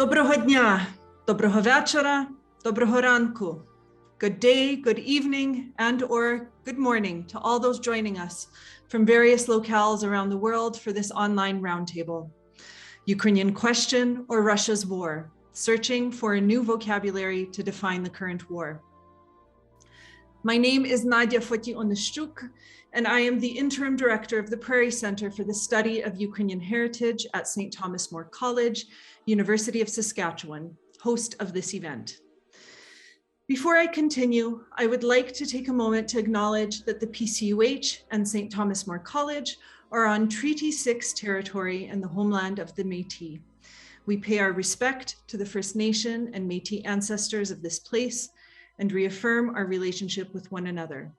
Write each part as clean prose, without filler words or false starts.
Доброго дня, доброго вечора, доброго ранку. Good day, good evening, and or good morning to all those joining us from various locales around the world for this online roundtable. Ukrainian question or Russia's war, searching for a new vocabulary to define the current war. My name is Nadia Foti-Onishchuk, and I am the interim director of the Prairie Center for the Study of Ukrainian Heritage at St. Thomas More College, University of Saskatchewan, host of this event. Before I continue, I would like to take a moment to acknowledge that the PCUH and St. Thomas More College are on Treaty 6 territory in the homeland of the Métis. We pay our respect to the First Nation and Métis ancestors of this place and reaffirm our relationship with one another.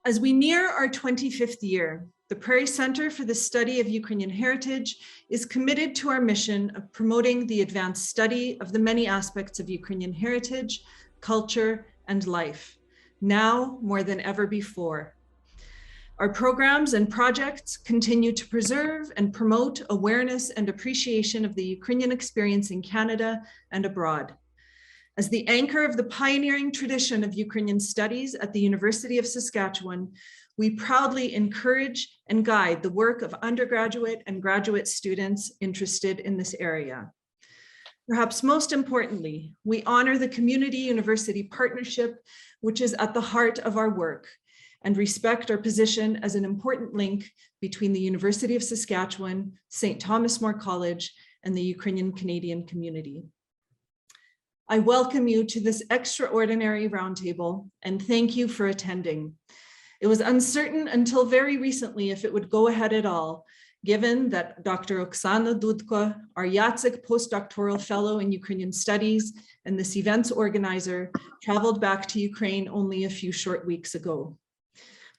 As we near our 25th year, the Prairie Center for the Study of Ukrainian Heritage is committed to our mission of promoting the advanced study of the many aspects of Ukrainian heritage, culture, and life, now more than ever before. Our programs and projects continue to preserve and promote awareness and appreciation of the Ukrainian experience in Canada and abroad. As the anchor of the pioneering tradition of Ukrainian studies at the University of Saskatchewan, we proudly encourage and guide the work of undergraduate and graduate students interested in this area. Perhaps most importantly, we honor the community-university partnership, which is at the heart of our work, and respect our position as an important link between the University of Saskatchewan, St. Thomas More College, and the Ukrainian Canadian community. I welcome you to this extraordinary roundtable and thank you for attending. It was uncertain until very recently if it would go ahead at all, given that Dr. Oksana Dudko, our Yatsik postdoctoral fellow in Ukrainian studies and this event's organizer, traveled back to Ukraine only a few short weeks ago.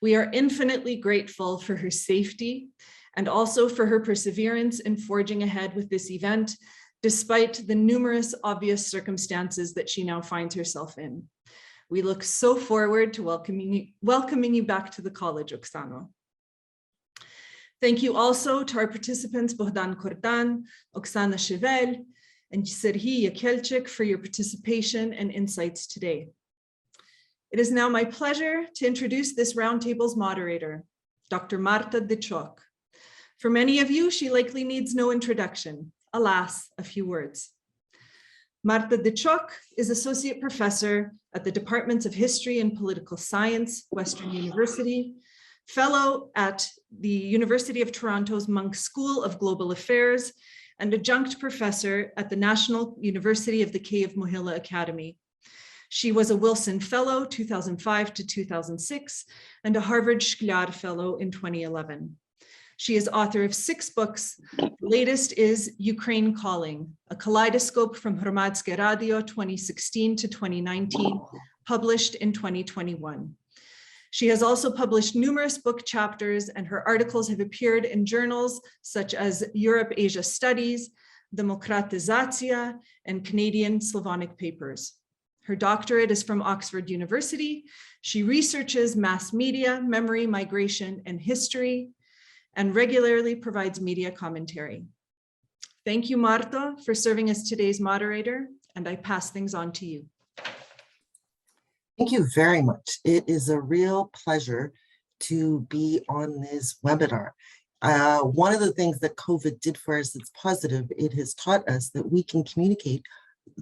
We are infinitely grateful for her safety and also for her perseverance in forging ahead with this event, despite the numerous obvious circumstances that she now finds herself in. We look so forward to welcoming you back to the college, Oksana. Thank you also to our participants, Bohdan Kordan, Oksana Chevel, and Serhiy Yakelchik for your participation and insights today. It is now my pleasure to introduce this roundtable's moderator, Dr. Marta Dechok. For many of you, she likely needs no introduction. Alas, a few words. Marta Dechok is Associate Professor at the Departments of History and Political Science, Western University, Fellow at the University of Toronto's Munk School of Global Affairs, and Adjunct Professor at the National University of the Kyiv-Mohyla Academy. She was a Wilson Fellow 2005 to 2006 and a Harvard Shklyar Fellow in 2011. She is author of 6 books. The latest is Ukraine Calling, a kaleidoscope from Hromadske Radio 2016 to 2019, published in 2021. She has also published numerous book chapters, and her articles have appeared in journals such as Europe-Asia Studies, Demokratizacja, and Canadian Slavonic Papers. Her doctorate is from Oxford University. She researches mass media, memory, migration, and history, and regularly provides media commentary. Thank you, Marta, for serving as today's moderator, and I pass things on to you. Thank you very much. It is a real pleasure to be on this webinar. One of the things that COVID did for us that's positive, it has taught us that we can communicate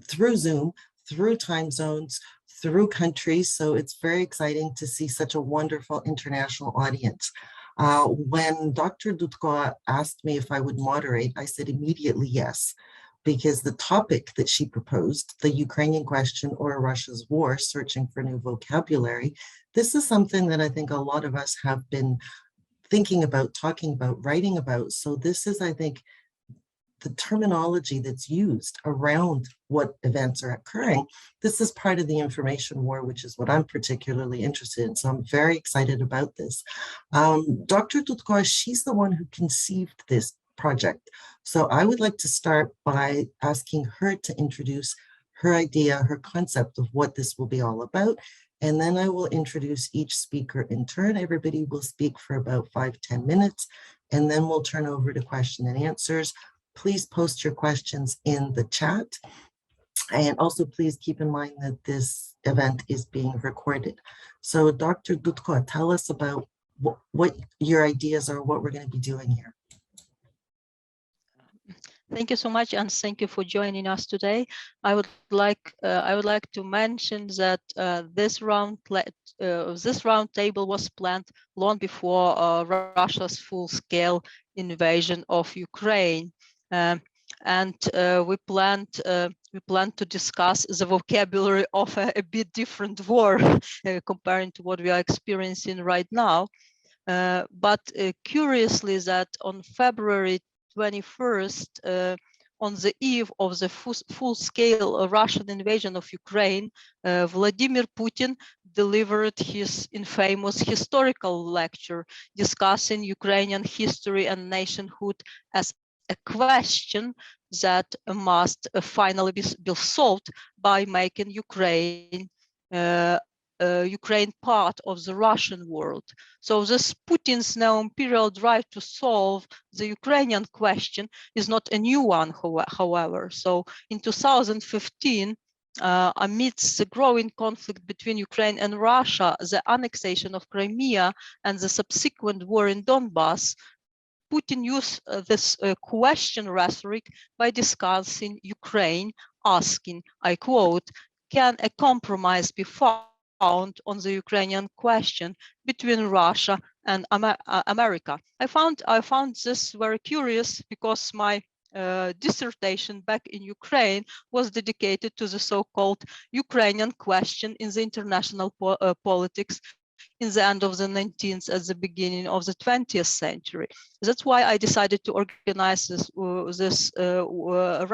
through Zoom, through time zones, through countries. So it's very exciting to see such a wonderful international audience. When Dr. Dudko asked me if I would moderate, I said immediately yes, because the topic that she proposed, the Ukrainian question or Russia's war, searching for new vocabulary, this is something that I think a lot of us have been thinking about, talking about, writing about. So this is, I think, the terminology that's used around what events are occurring. This is part of the information war, which is what I'm particularly interested in. So I'm very excited about this. Dr. Dudko, she's the one who conceived this project. So I would like to start by asking her to introduce her idea, her concept of what this will be all about. And then I will introduce each speaker in turn. Everybody will speak for about 5-10 minutes, and then we'll turn over to question and answers. please post your questions in the chat. And also please keep in mind that this event is being recorded. So Dr. Dudko, tell us about what your ideas are, what we're going to be doing here. Thank you so much, and thank you for joining us today. I would like to mention that this roundtable was planned long before Russia's full-scale invasion of Ukraine, and we planned to discuss the vocabulary of a bit different war comparing to what we are experiencing right now. But curiously, that on February 21st, on the eve of the full-scale Russian invasion of Ukraine, Vladimir Putin delivered his infamous historical lecture discussing Ukrainian history and nationhood as a question that must finally be solved by making Ukraine part of the Russian world. So this Putin's neo-imperial drive to solve the Ukrainian question is not a new one, however. So in 2015, amidst the growing conflict between Ukraine and Russia, the annexation of Crimea and the subsequent war in Donbass, Putin used this question rhetoric by discussing Ukraine, asking, I quote, "Can a compromise be found on the Ukrainian question between Russia and America?" I found this very curious because my dissertation back in Ukraine was dedicated to the so-called Ukrainian question in the international politics in the end of the 19th, at the beginning of the 20th century. That's why I decided to organize this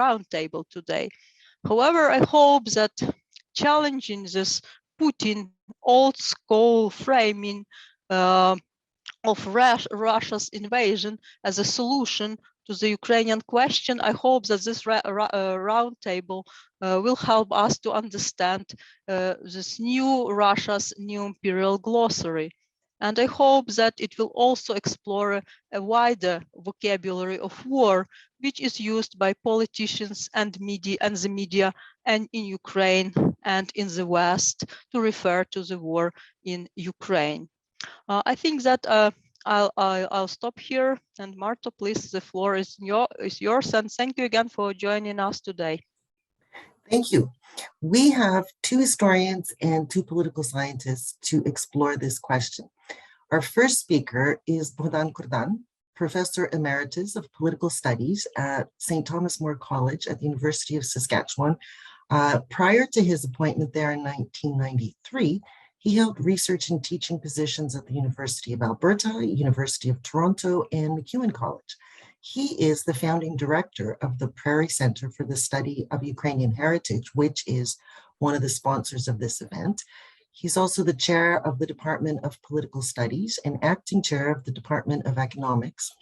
roundtable today. However, I hope that challenging this Putin old school framing of Russia's invasion as a solution to the Ukrainian question, I hope that this roundtable will help us to understand this new Russia's new imperial glossary. And I hope that it will also explore a wider vocabulary of war, which is used by politicians and the media and in Ukraine and in the West to refer to the war in Ukraine. I think that I'll stop here, and Marta, please, the floor is yours, and thank you again for joining us today. Thank you. We have two historians and two political scientists to explore this question. Our first speaker is Bogdan Kurdan, Professor Emeritus of Political Studies at St. Thomas More College at the University of Saskatchewan. Prior to his appointment there in 1993, he held research and teaching positions at the University of Alberta, University of Toronto, and MacEwan College. He is the founding director of the Prairie Center for the Study of Ukrainian Heritage, which is one of the sponsors of this event. He's also the chair of the Department of Political Studies and acting chair of the Department of Economics.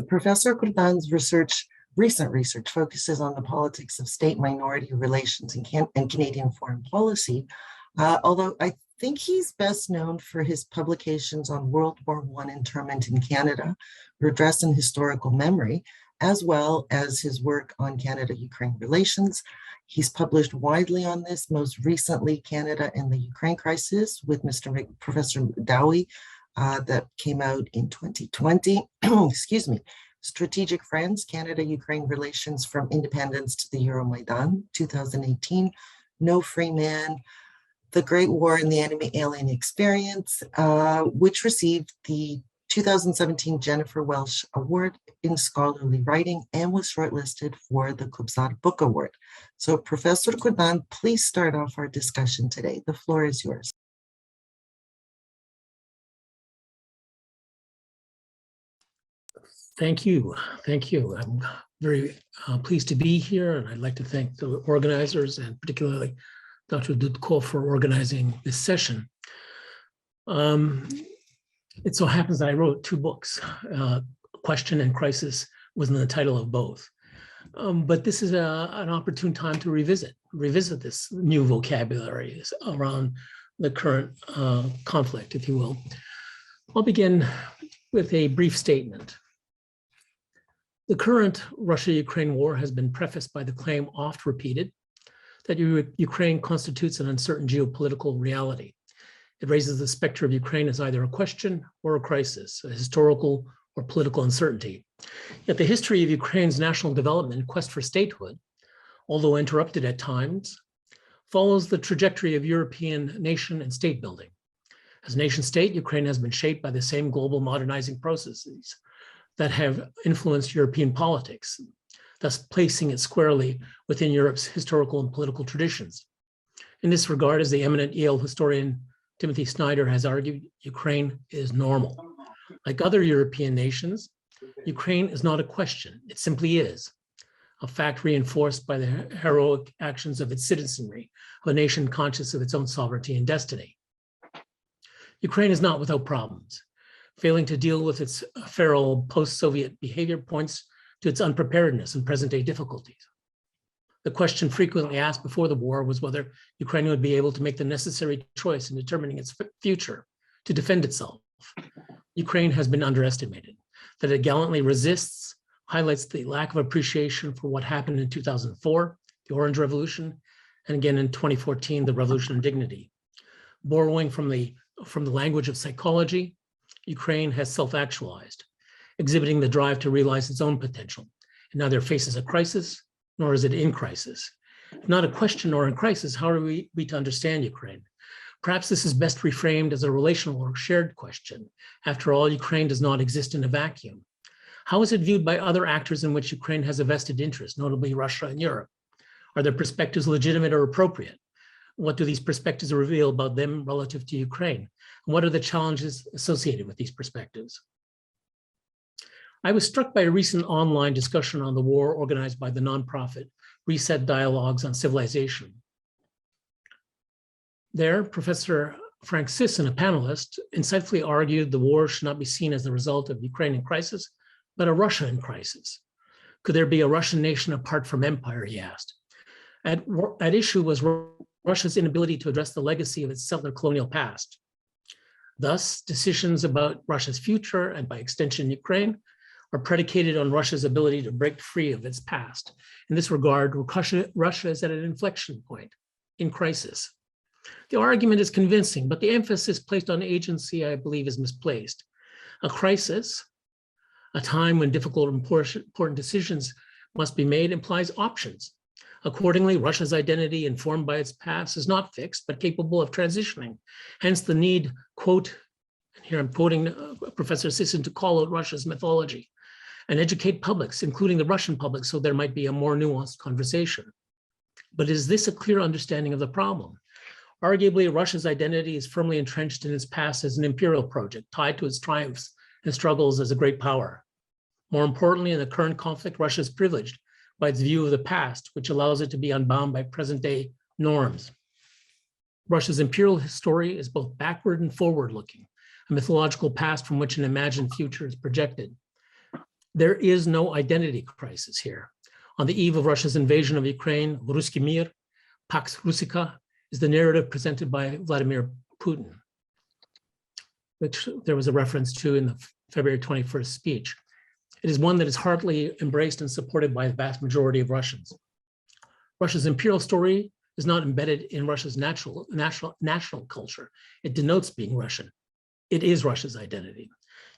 Professor Kurdan's recent research focuses on the politics of state-minority relations and Canadian foreign policy, although I think he's best known for his publications on World War I internment in Canada, redress and historical memory, as well as his work on Canada-Ukraine relations. He's published widely on this, most recently Canada and the Ukraine Crisis with Professor Dowie that came out in 2020. Excuse me. Strategic Friends, Canada-Ukraine Relations from Independence to the Euromaidan, 2018. No Free Man, The Great War and the Enemy Alien Experience, which received the 2017 Jennifer Welsh Award in Scholarly Writing and was shortlisted for the Kubzar Book Award. So Professor Kurdan, please start off our discussion today. The floor is yours. Thank you. Thank you. I'm very pleased to be here, and I'd like to thank the organizers and particularly Dr. Dudko for organizing this session. It so happens that I wrote two books. Question and Crisis was in the title of both. But this is an opportune time to revisit this new vocabulary around the current conflict, if you will. I'll begin with a brief statement. The current Russia-Ukraine war has been prefaced by the claim, oft repeated, that Ukraine constitutes an uncertain geopolitical reality. It raises the specter of Ukraine as either a question or a crisis, a historical or political uncertainty. Yet the history of Ukraine's national development and quest for statehood, although interrupted at times, follows the trajectory of European nation and state building. As a nation state, Ukraine has been shaped by the same global modernizing processes that have influenced European politics, thus placing it squarely within Europe's historical and political traditions. In this regard, as the eminent Yale historian Timothy Snyder has argued, Ukraine is normal. Like other European nations, Ukraine is not a question, it simply is, a fact reinforced by the heroic actions of its citizenry, of a nation conscious of its own sovereignty and destiny. Ukraine is not without problems. Failing to deal with its feral post-Soviet behavior points to its unpreparedness and present-day difficulties. The question frequently asked before the war was whether Ukraine would be able to make the necessary choice in determining its future to defend itself. Ukraine has been underestimated. That it gallantly resists highlights the lack of appreciation for what happened in 2004, the Orange Revolution, and again in 2014, the Revolution of Dignity. Borrowing from the language of psychology, Ukraine has self-actualized, exhibiting the drive to realize its own potential. It neither faces a crisis, nor is it in crisis. If not a question or in crisis, how are we to understand Ukraine? Perhaps this is best reframed as a relational or shared question. After all, Ukraine does not exist in a vacuum. How is it viewed by other actors in which Ukraine has a vested interest, notably Russia and Europe? Are their perspectives legitimate or appropriate? What do these perspectives reveal about them relative to Ukraine? And what are the challenges associated with these perspectives? I was struck by a recent online discussion on the war organized by the nonprofit Reset Dialogues on Civilization. There, Professor Frank Sisson, a panelist, insightfully argued the war should not be seen as the result of Ukrainian crisis, but a Russia in crisis. Could there be a Russian nation apart from empire, he asked. At issue was Russia's inability to address the legacy of its settler colonial past. Thus, decisions about Russia's future, and by extension Ukraine, are predicated on Russia's ability to break free of its past. In this regard, Russia is at an inflection point in crisis. The argument is convincing, but the emphasis placed on agency, I believe, is misplaced. A crisis, a time when difficult and important decisions must be made, implies options. Accordingly, Russia's identity, informed by its past, is not fixed, but capable of transitioning. Hence the need, quote, and here I'm quoting Professor Sisson, to call out Russia's mythology and educate publics, including the Russian public, so there might be a more nuanced conversation. But is this a clear understanding of the problem? Arguably, Russia's identity is firmly entrenched in its past as an imperial project, tied to its triumphs and struggles as a great power. More importantly, in the current conflict, Russia is privileged by its view of the past, which allows it to be unbound by present-day norms. Russia's imperial story is both backward and forward-looking, a mythological past from which an imagined future is projected. There is no identity crisis here. On the eve of Russia's invasion of Ukraine, Ruski Mir, Pax Russica, is the narrative presented by Vladimir Putin, which there was a reference to in the February 21st speech. It is one that is heartily embraced and supported by the vast majority of Russians. Russia's imperial story is not embedded in Russia's national culture. It denotes being Russian. It is Russia's identity.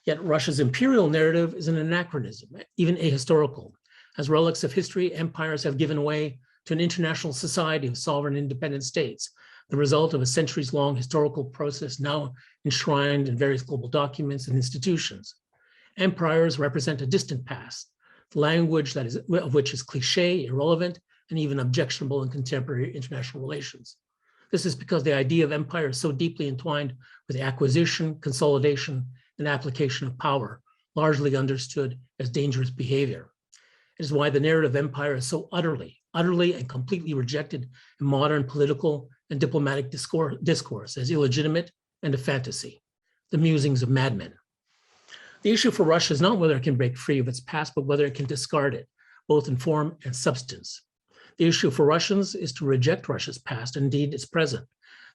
Yet Russia's imperial narrative is an anachronism, even ahistorical. As relics of history, empires have given way to an international society of sovereign independent states, the result of a centuries-long historical process now enshrined in various global documents and institutions. Empires represent a distant past, the language of which is cliche, irrelevant, and even objectionable in contemporary international relations. This is because the idea of empire is so deeply entwined with the acquisition, consolidation, and application of power, largely understood as dangerous behavior. It is why the narrative of empire is so utterly and completely rejected in modern political and diplomatic discourse as illegitimate and a fantasy, the musings of madmen. The issue for Russia is not whether it can break free of its past, but whether it can discard it, both in form and substance. The issue for Russians is to reject Russia's past, indeed its present.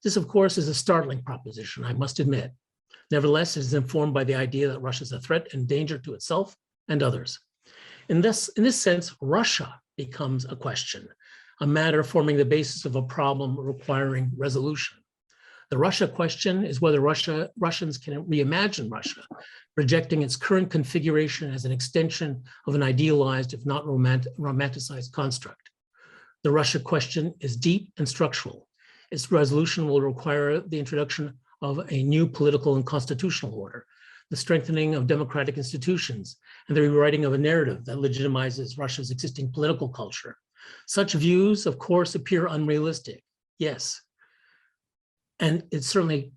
This, of course, is a startling proposition, I must admit. Nevertheless, it is informed by the idea that Russia is a threat and danger to itself and others. In this sense, Russia becomes a question, a matter forming the basis of a problem requiring resolution. The Russia question is whether Russians can reimagine Russia, rejecting its current configuration as an extension of an idealized, if not romanticized construct. The Russia question is deep and structural. Its resolution will require the introduction of a new political and constitutional order, the strengthening of democratic institutions, and the rewriting of a narrative that legitimizes Russia's existing political culture. Such views, of course, appear unrealistic, yes. And it certainly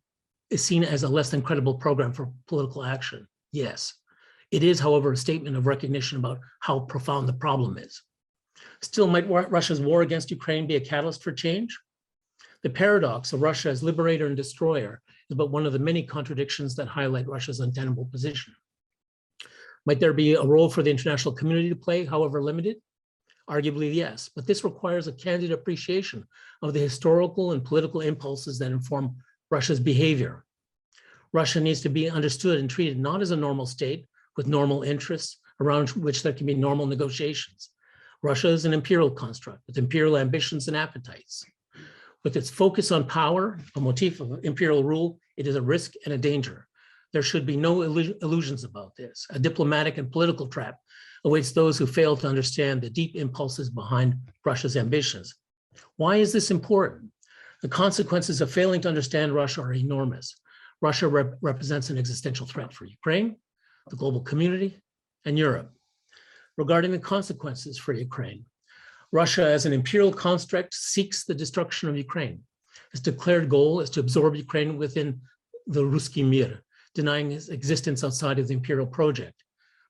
is seen as a less than credible program for political action, yes. It is, however, a statement of recognition about how profound the problem is. Still, might Russia's war against Ukraine be a catalyst for change? The paradox of Russia as liberator and destroyer is but one of the many contradictions that highlight Russia's untenable position. Might there be a role for the international community to play, however limited? Arguably, yes, but this requires a candid appreciation of the historical and political impulses that inform Russia's behavior. Russia needs to be understood and treated not as a normal state with normal interests around which there can be normal negotiations. Russia is an imperial construct with imperial ambitions and appetites. With its focus on power, a motif of imperial rule, it is a risk and a danger. There should be no illusions about this. A diplomatic and political trap awaits those who fail to understand the deep impulses behind Russia's ambitions. Why is this important? The consequences of failing to understand Russia are enormous. Russia represents an existential threat for Ukraine, the global community, and Europe. Regarding the consequences for Ukraine, Russia as an imperial construct seeks the destruction of Ukraine. Its declared goal is to absorb Ukraine within the Ruski Mir, denying its existence outside of the imperial project.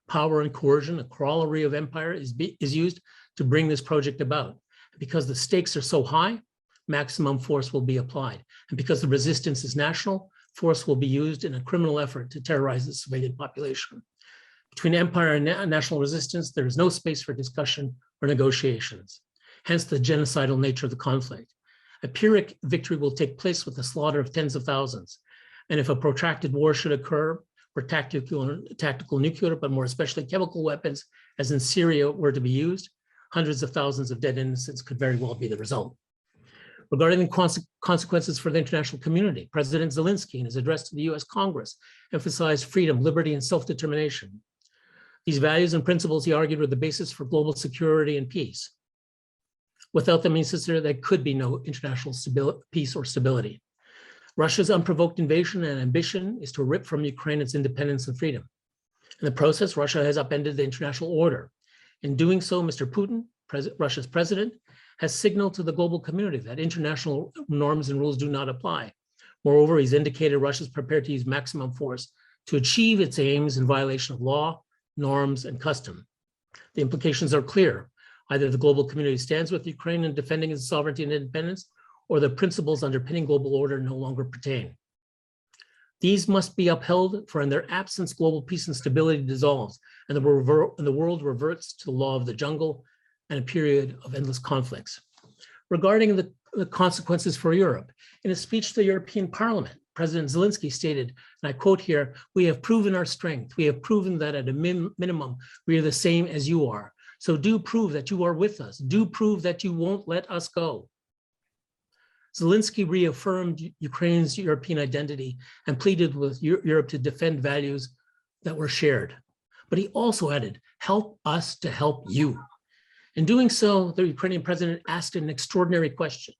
Power and coercion, a corollary of empire, is used to bring this project about. Because the stakes are so high, maximum force will be applied. And because the resistance is national, force will be used in a criminal effort to terrorize the civilian population. Between empire and national resistance, there is no space for discussion or negotiations, hence the genocidal nature of the conflict. A Pyrrhic victory will take place with the slaughter of tens of thousands. And if a protracted war should occur, where tactical nuclear, but more especially chemical weapons, as in Syria, were to be used, hundreds of thousands of dead innocents could very well be the result. Regarding the consequences for the international community, President Zelensky, in his address to the US Congress, emphasized freedom, liberty, and self-determination. These values and principles, he argued, were the basis for global security and peace. Without them, he insisted there could be no international peace or stability. Russia's unprovoked invasion and ambition is to rip from Ukraine its independence and freedom. In the process, Russia has upended the international order. In doing so, Mr. Putin, Russia's president, has signaled to the global community that international norms and rules do not apply. Moreover, he's indicated Russia is prepared to use maximum force to achieve its aims in violation of law, norms, and custom. The implications are clear. Either the global community stands with Ukraine in defending its sovereignty and independence, or the principles underpinning global order no longer pertain. These must be upheld, for in their absence, global peace and stability dissolves, and the world reverts to the law of the jungle and a period of endless conflicts. Regarding the consequences for Europe, in a speech to the European Parliament, President Zelensky stated, and I quote here, "We have proven our strength. We have proven that at a minimum, we are the same as you are. So do prove that you are with us. Do prove that you won't let us go." Zelensky reaffirmed Ukraine's European identity and pleaded with Europe to defend values that were shared. But he also added, "Help us to help you." In doing so, the Ukrainian president asked an extraordinary question.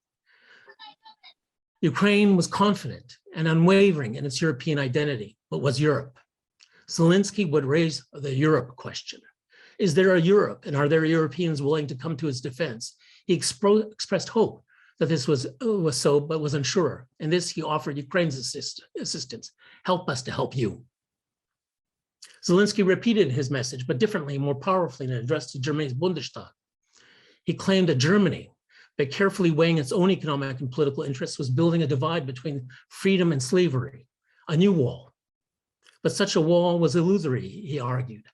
Ukraine was confident and unwavering in its European identity, but was Europe? Zelensky would raise the Europe question. Is there a Europe, and are there Europeans willing to come to its defense? He expressed hope that this was so, but was unsure. In this, he offered Ukraine's assistance. Help us to help you. Zelensky repeated his message, but differently, more powerfully, in an address to Germany's Bundestag. He claimed that Germany, by carefully weighing its own economic and political interests, was building a divide between freedom and slavery, a new wall. But such a wall was illusory, he argued.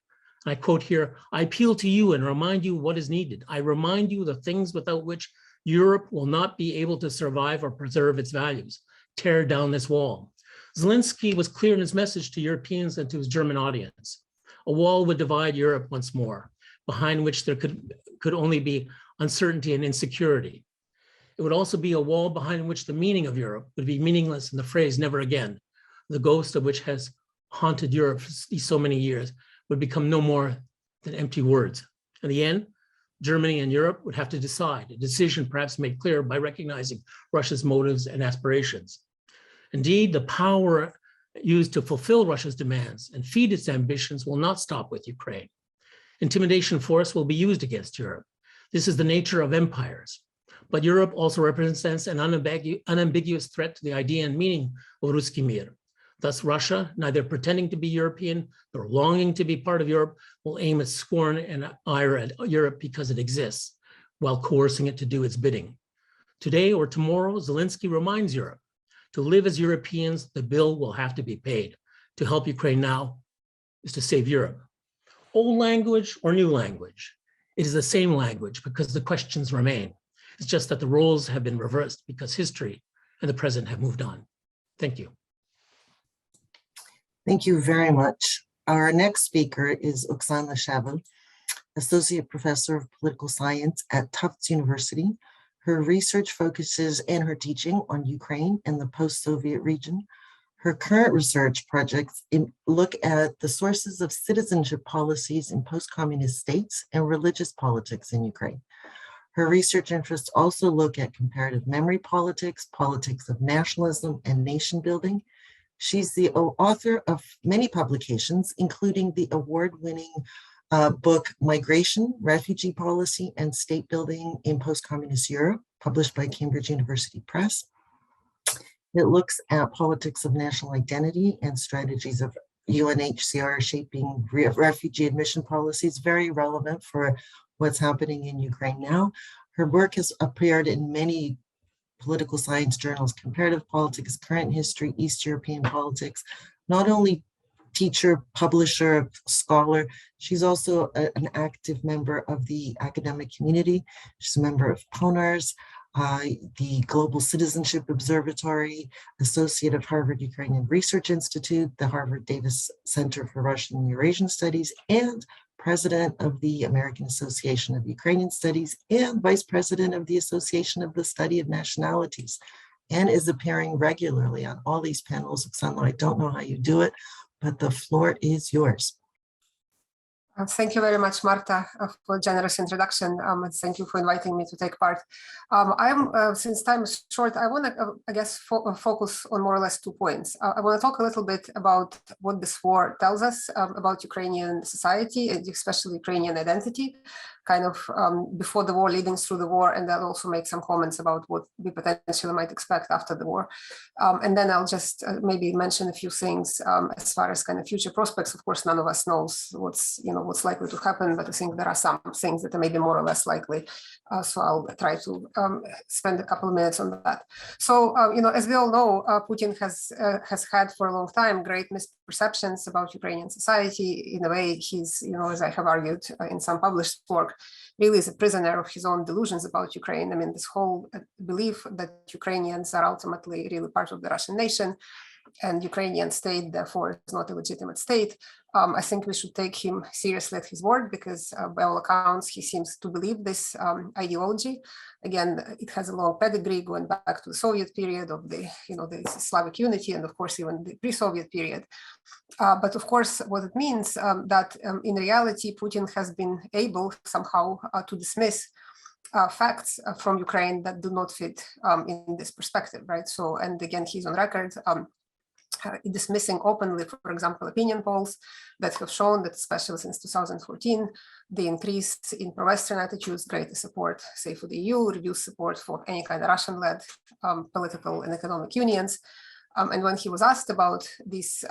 And I quote here, "I appeal to you and remind you what is needed. I remind you the things without which Europe will not be able to survive or preserve its values. Tear down this wall." Zelensky was clear in his message to Europeans and to his German audience. A wall would divide Europe once more. behind which there could only be uncertainty and insecurity. It would also be a wall behind which the meaning of Europe would be meaningless in the phrase never again, the ghost of which has haunted Europe for so many years, would become no more than empty words. In the end, Germany and Europe would have to decide, a decision perhaps made clear by recognizing Russia's motives and aspirations. Indeed, the power used to fulfill Russia's demands and feed its ambitions will not stop with Ukraine. Intimidation force will be used against Europe. This is the nature of empires. But Europe also represents an unambiguous threat to the idea and meaning of Ruski Mir. Thus, Russia, neither pretending to be European nor longing to be part of Europe, will aim at scorn and ire at Europe because it exists, while coercing it to do its bidding. Today or tomorrow, Zelensky reminds Europe, to live as Europeans, the bill will have to be paid. To help Ukraine now is to save Europe. Old language or new language? It is the same language because the questions remain. It's just that the roles have been reversed because history and the present have moved on. Thank you. Thank you very much. Our next speaker is Oksana Shabel, Associate Professor of Political Science at Tufts University. Her research focuses in her teaching on Ukraine and the post-Soviet region. Her current research projects look at the sources of citizenship policies in post-communist states and religious politics in Ukraine. Her research interests also look at comparative memory politics, politics of nationalism, and nation building. She's the author of many publications, including the award-winning book, Migration, Refugee Policy, and State Building in Post-Communist Europe, published by Cambridge University Press. It looks at politics of national identity and strategies of UNHCR shaping refugee admission policies, very relevant for what's happening in Ukraine now. Her work has appeared in many political science journals, comparative politics, current history, East European politics. Not only teacher, publisher, scholar, she's also an active member of the academic community. She's a member of PONARS, the Global Citizenship Observatory, associate of Harvard Ukrainian Research Institute, the Harvard Davis Center for Russian and Eurasian Studies, and president of the American Association of Ukrainian Studies, and vice president of the Association of the Study of Nationalities, and is appearing regularly on all these panels. Oksana, I don't know how you do it, but the floor is yours. Thank you very much, Marta, for a generous introduction, and thank you for inviting me to take part. Since time is short, I want to, I guess, focus on more or less 2 points. I want to talk a little bit about what this war tells us about Ukrainian society, and especially Ukrainian identity, kind of before the war, leading through the war, and I'll also make some comments about what we potentially might expect after the war. And then I'll just maybe mention a few things as far as kind of future prospects. Of course, none of us knows what's likely to happen, but I think there are some things that are maybe more or less likely. So I'll try to spend a couple of minutes on that. So, as we all know, Putin has had for a long time great misperceptions about Ukrainian society. In a way, he's, as I have argued in some published work, really is a prisoner of his own delusions about Ukraine. I mean, this whole belief that Ukrainians are ultimately really part of the Russian nation, and Ukrainian state, therefore, is not a legitimate state. I think we should take him seriously at his word, because by all accounts, he seems to believe this ideology. Again, it has a long pedigree going back to the Soviet period of the Slavic unity, and of course, even the pre-Soviet period. But of course, what it means that in reality, Putin has been able somehow to dismiss facts from Ukraine that do not fit in this perspective, right? So, and again, he's on record dismissing openly, for example, opinion polls that have shown that, especially since 2014, the increase in pro-Western attitudes, greater support, say, for the EU, reduced support for any kind of Russian-led political and economic unions. And when he was asked about this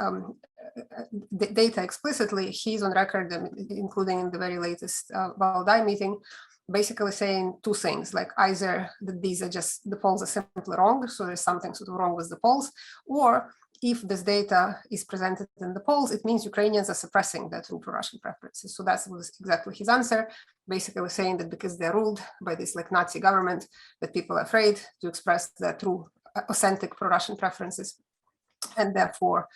data explicitly, he's on record, including in the very latest Valdai meeting, basically saying 2 things, like either that these are just, the polls are simply wrong, so there's something sort of wrong with the polls, or if this data is presented in the polls, it means Ukrainians are suppressing their true pro-Russian preferences. So that was exactly his answer, basically saying that because they're ruled by this like Nazi government, that people are afraid to express their true authentic pro-Russian preferences. And therefore,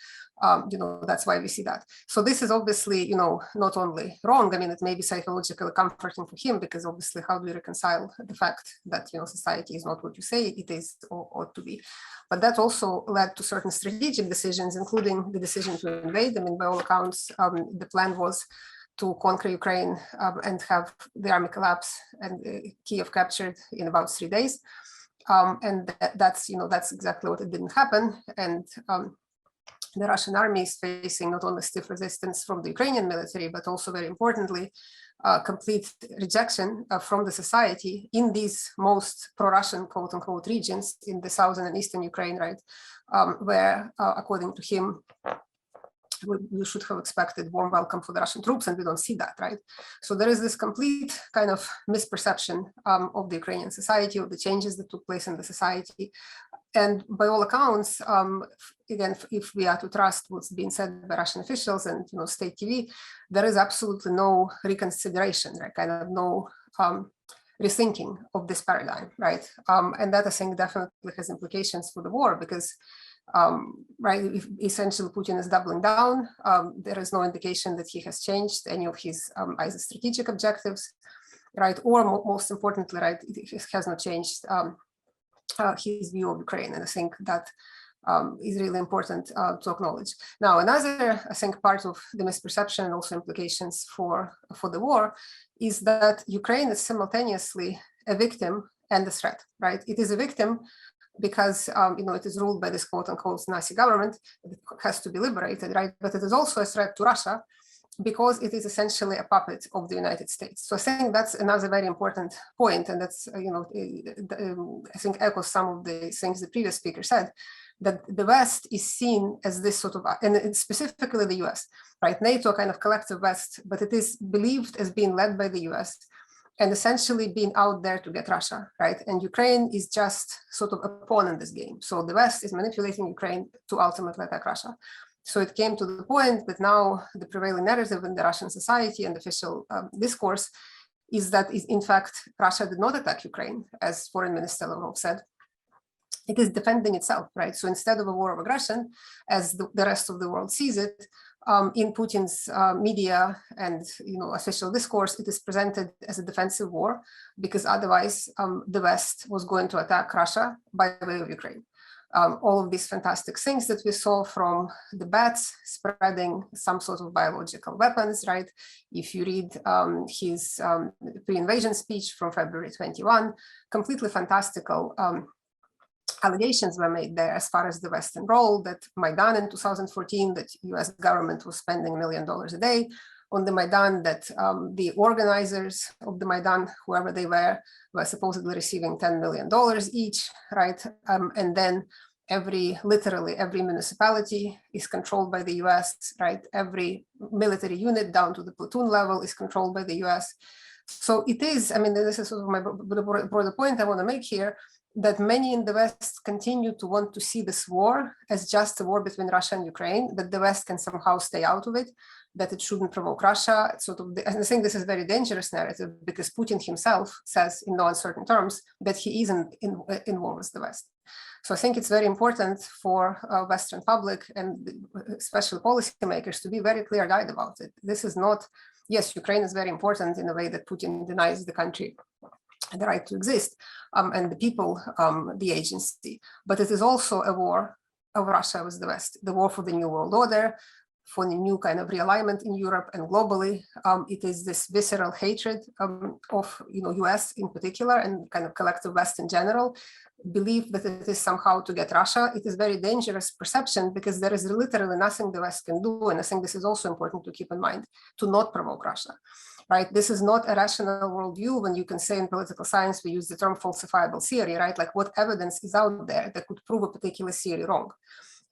that's why we see that. So this is obviously, not only wrong. I mean, it may be psychologically comforting for him, because obviously, how do you reconcile the fact that, society is not what you say it is or ought to be? But that also led to certain strategic decisions, including the decision to invade. I mean, by all accounts, the plan was to conquer Ukraine and have the army collapse and Kiev captured in about 3 days. And that's exactly what it didn't happen. And the Russian army is facing not only stiff resistance from the Ukrainian military, but also, very importantly, complete rejection from the society in these most pro-Russian, quote unquote, regions in the southern and eastern Ukraine, right, where, according to him, we should have expected warm welcome for the Russian troops, and we don't see that, right? So there is this complete kind of misperception of the Ukrainian society, of the changes that took place in the society. And by all accounts, again, if we are to trust what's being said by Russian officials and state TV, there is absolutely no reconsideration, right? Kind of no rethinking of this paradigm, right? And that, I think, definitely has implications for the war, because right, if essentially Putin is doubling down, there is no indication that he has changed any of his either strategic objectives, right, or most importantly, right, it has not changed his view of Ukraine. And I think that is really important to acknowledge. Now, another, I think, part of the misperception and also implications for the war is that Ukraine is simultaneously a victim and a threat, right? It is a victim because it is ruled by this quote unquote Nazi government. It has to be liberated, right? But it is also a threat to Russia because it is essentially a puppet of the United States. So I think that's another very important point, and that's I think echoes some of the things the previous speaker said, that the West is seen as this sort of, and specifically the US, right? NATO, kind of collective West, but it is believed as being led by the US and essentially being out there to get Russia, right? And Ukraine is just sort of a pawn in this game. So the West is manipulating Ukraine to ultimately attack Russia. So it came to the point that now the prevailing narrative in the Russian society and official discourse is that, in fact, Russia did not attack Ukraine, as Foreign Minister Lavrov said. It is defending itself, right? So instead of a war of aggression, as the rest of the world sees it, in Putin's media and official discourse, it is presented as a defensive war, because otherwise the West was going to attack Russia by way of Ukraine. All of these fantastic things that we saw, from the bats spreading some sort of biological weapons, right? If you read his pre-invasion speech from February 21, completely fantastical allegations were made there as far as the Western role, that Maidan in 2014, that US government was spending $1 million a day on the Maidan, that the organizers of the Maidan, whoever they were supposedly receiving $10 million each, right? And then literally every municipality is controlled by the US, right? Every military unit down to the platoon level is controlled by the US. So it is, I mean, this is sort of my broader point I want to make here, that many in the West continue to want to see this war as just a war between Russia and Ukraine, that the West can somehow stay out of it, that it shouldn't provoke Russia. It's sort of, and I think this is a very dangerous narrative, because Putin himself says in no uncertain terms that he isn't in war with the West. So I think it's very important for Western public and especially policymakers to be very clear-eyed about it. This is not, yes, Ukraine is very important in a way that Putin denies the country the right to exist, and the people, the agency. But it is also a war of Russia with the West, the war for the new world order, for the new kind of realignment in Europe and globally. It is this visceral hatred of US in particular, and kind of collective West in general, belief that it is somehow to get Russia. It is very dangerous perception, because there is literally nothing the West can do. And I think this is also important to keep in mind, to not provoke Russia. Right? This is not a rational worldview. When you can say in political science, we use the term falsifiable theory, right? Like, what evidence is out there that could prove a particular theory wrong,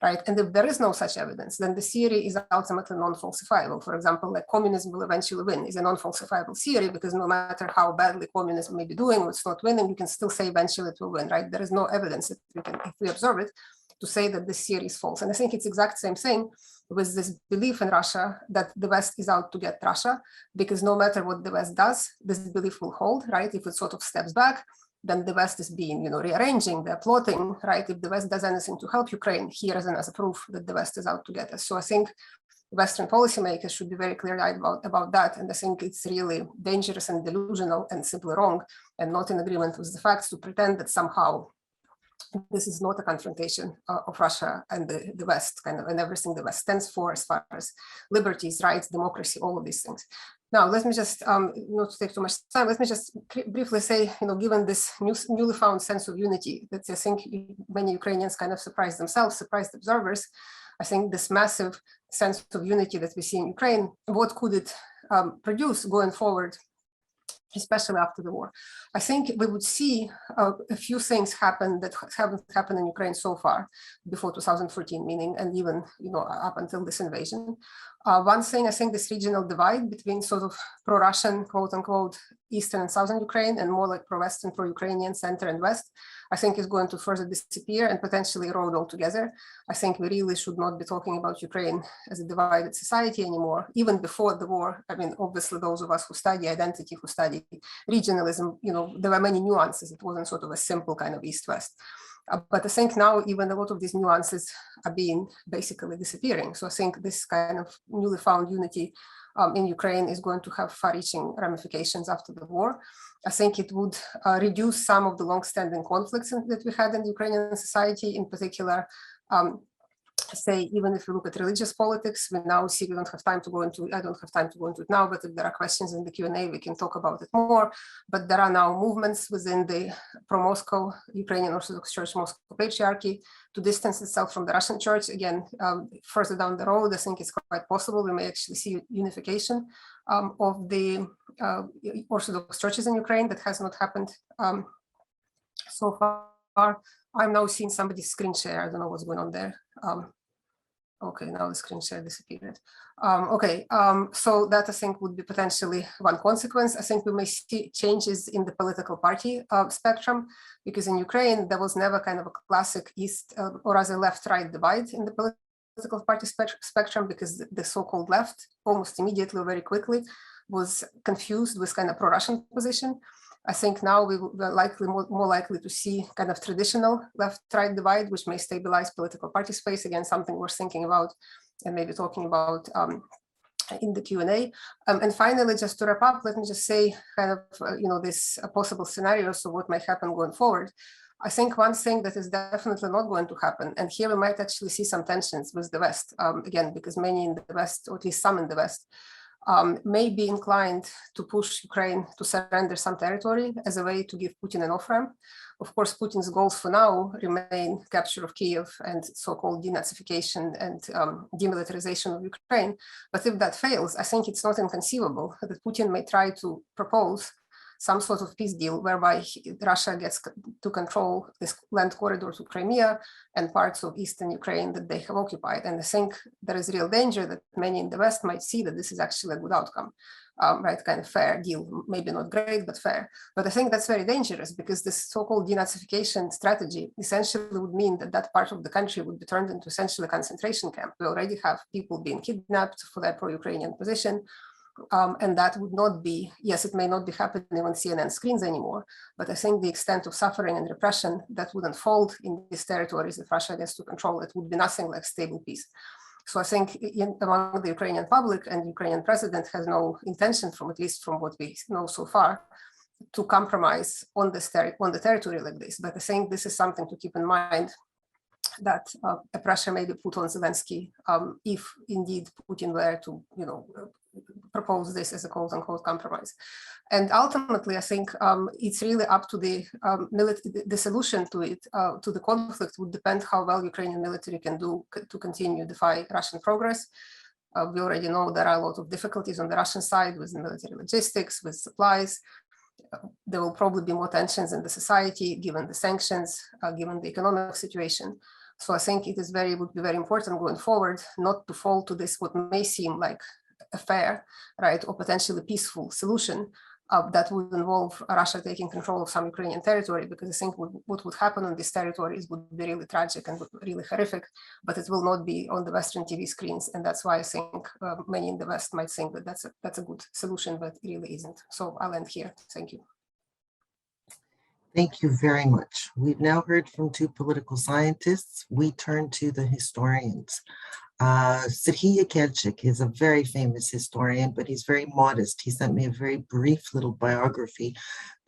right? And if there is no such evidence, then the theory is ultimately non-falsifiable. For example, like communism will eventually win is a non-falsifiable theory, because no matter how badly communism may be doing, or it's not winning, you can still say eventually it will win, right? There is no evidence that we can, if we observe it, to say that this theory is false. And I think it's exact same thing with this belief in Russia that the West is out to get Russia, because no matter what the West does, this belief will hold, right? If it sort of steps back, then the West is being, rearranging, they're plotting, right? If the West does anything to help Ukraine, here is as a proof that the West is out to get us. So I think Western policymakers should be very clear-eyed about that. And I think it's really dangerous and delusional and simply wrong and not in agreement with the facts to pretend that somehow this is not a confrontation of Russia and the West, and everything the West stands for as far as liberties, rights, democracy, all of these things. Now, let me just, not to take too much time, let me just briefly say, given this newly found sense of unity that I think many Ukrainians kind of surprised themselves, surprised observers, I think this massive sense of unity that we see in Ukraine, what could it produce going forward, especially after the war? I think we would see a few things happen that haven't happened in Ukraine so far before 2014, meaning, and even, up until this invasion. One thing, I think this regional divide between sort of pro-Russian, quote unquote, Eastern and Southern Ukraine and more like pro-Western, pro-Ukrainian, center and West, I think is going to further disappear and potentially erode altogether. I think we really should not be talking about Ukraine as a divided society anymore. Even before the war, I mean, obviously those of us who study identity, who study regionalism, there were many nuances. It wasn't sort of a simple kind of East-West. But I think now even a lot of these nuances are being basically disappearing. So I think this kind of newly found unity in Ukraine is going to have far-reaching ramifications after the war. I think it would reduce some of the long-standing conflicts that we had in the Ukrainian society, in particular, say, even if you look at religious politics, we now see, we don't have time to go into, I don't have time to go into it now, but if there are questions in the Q&A, we can talk about it more. But there are now movements within the pro-Moscow Ukrainian Orthodox Church Moscow Patriarchy to distance itself from the Russian Church. Again, further down the road, I think it's quite possible we may actually see unification of the Orthodox churches in Ukraine. That has not happened so far. I'm now seeing somebody's screen share. I don't know what's going on there. Okay, now the screen share disappeared. So that I think would be potentially one consequence. I think we may see changes in the political party spectrum, because in Ukraine, there was never kind of a classic East or rather left-right divide in the political party spectrum, because the so-called left almost immediately, very quickly, was confused with kind of pro-Russian position. I think now we're likely more likely to see kind of traditional left-right divide, which may stabilize political party space. Again, something we're thinking about and maybe talking about in the Q&A. And finally, just to wrap up, let me just say kind of, this possible scenarios of what might happen going forward. I think one thing that is definitely not going to happen, and here we might actually see some tensions with the West, again, because many in the West, or at least some in the West, may be inclined to push Ukraine to surrender some territory as a way to give Putin an off-ramp. Of course, Putin's goals for now remain capture of Kiev and so-called denazification and demilitarization of Ukraine. But if that fails, I think it's not inconceivable that Putin may try to propose some sort of peace deal whereby Russia gets to control this land corridor to Crimea and parts of eastern Ukraine that they have occupied. And I think there is real danger that many in the West might see that this is actually a good outcome, right? Kind of fair deal, maybe not great, but fair. But I think that's very dangerous, because this so-called denazification strategy essentially would mean that that part of the country would be turned into essentially a concentration camp. We already have people being kidnapped for their pro-Ukrainian position. And that would not be, yes, it may not be happening on CNN screens anymore, but I think the extent of suffering and repression that would unfold in these territories if Russia gets to control it would be nothing like stable peace. So I think among the Ukrainian public, and Ukrainian president has no intention, at least from what we know so far, to compromise on the territory like this. But I think this is something to keep in mind, that a pressure may be put on Zelensky if indeed Putin were to, propose this as a quote-unquote compromise. And ultimately, I think it's really up to the solution to it, to the conflict would depend how well Ukrainian military can do to continue defy Russian progress. We already know there are a lot of difficulties on the Russian side with military logistics, with supplies. There will probably be more tensions in the society, given the sanctions, given the economic situation. So I think it would be very important going forward not to fall to this, what may seem like a fair, right, or potentially peaceful solution that would involve Russia taking control of some Ukrainian territory, because I think what would happen on these territories would be really tragic and really horrific, but it will not be on the Western TV screens. And that's why I think many in the West might think that that's a good solution, but it really isn't. So I'll end here. Thank you. Thank you very much. We've now heard from two political scientists. We turn to the historians. Serhiy Yakelchik is a very famous historian, but he's very modest. He sent me a very brief little biography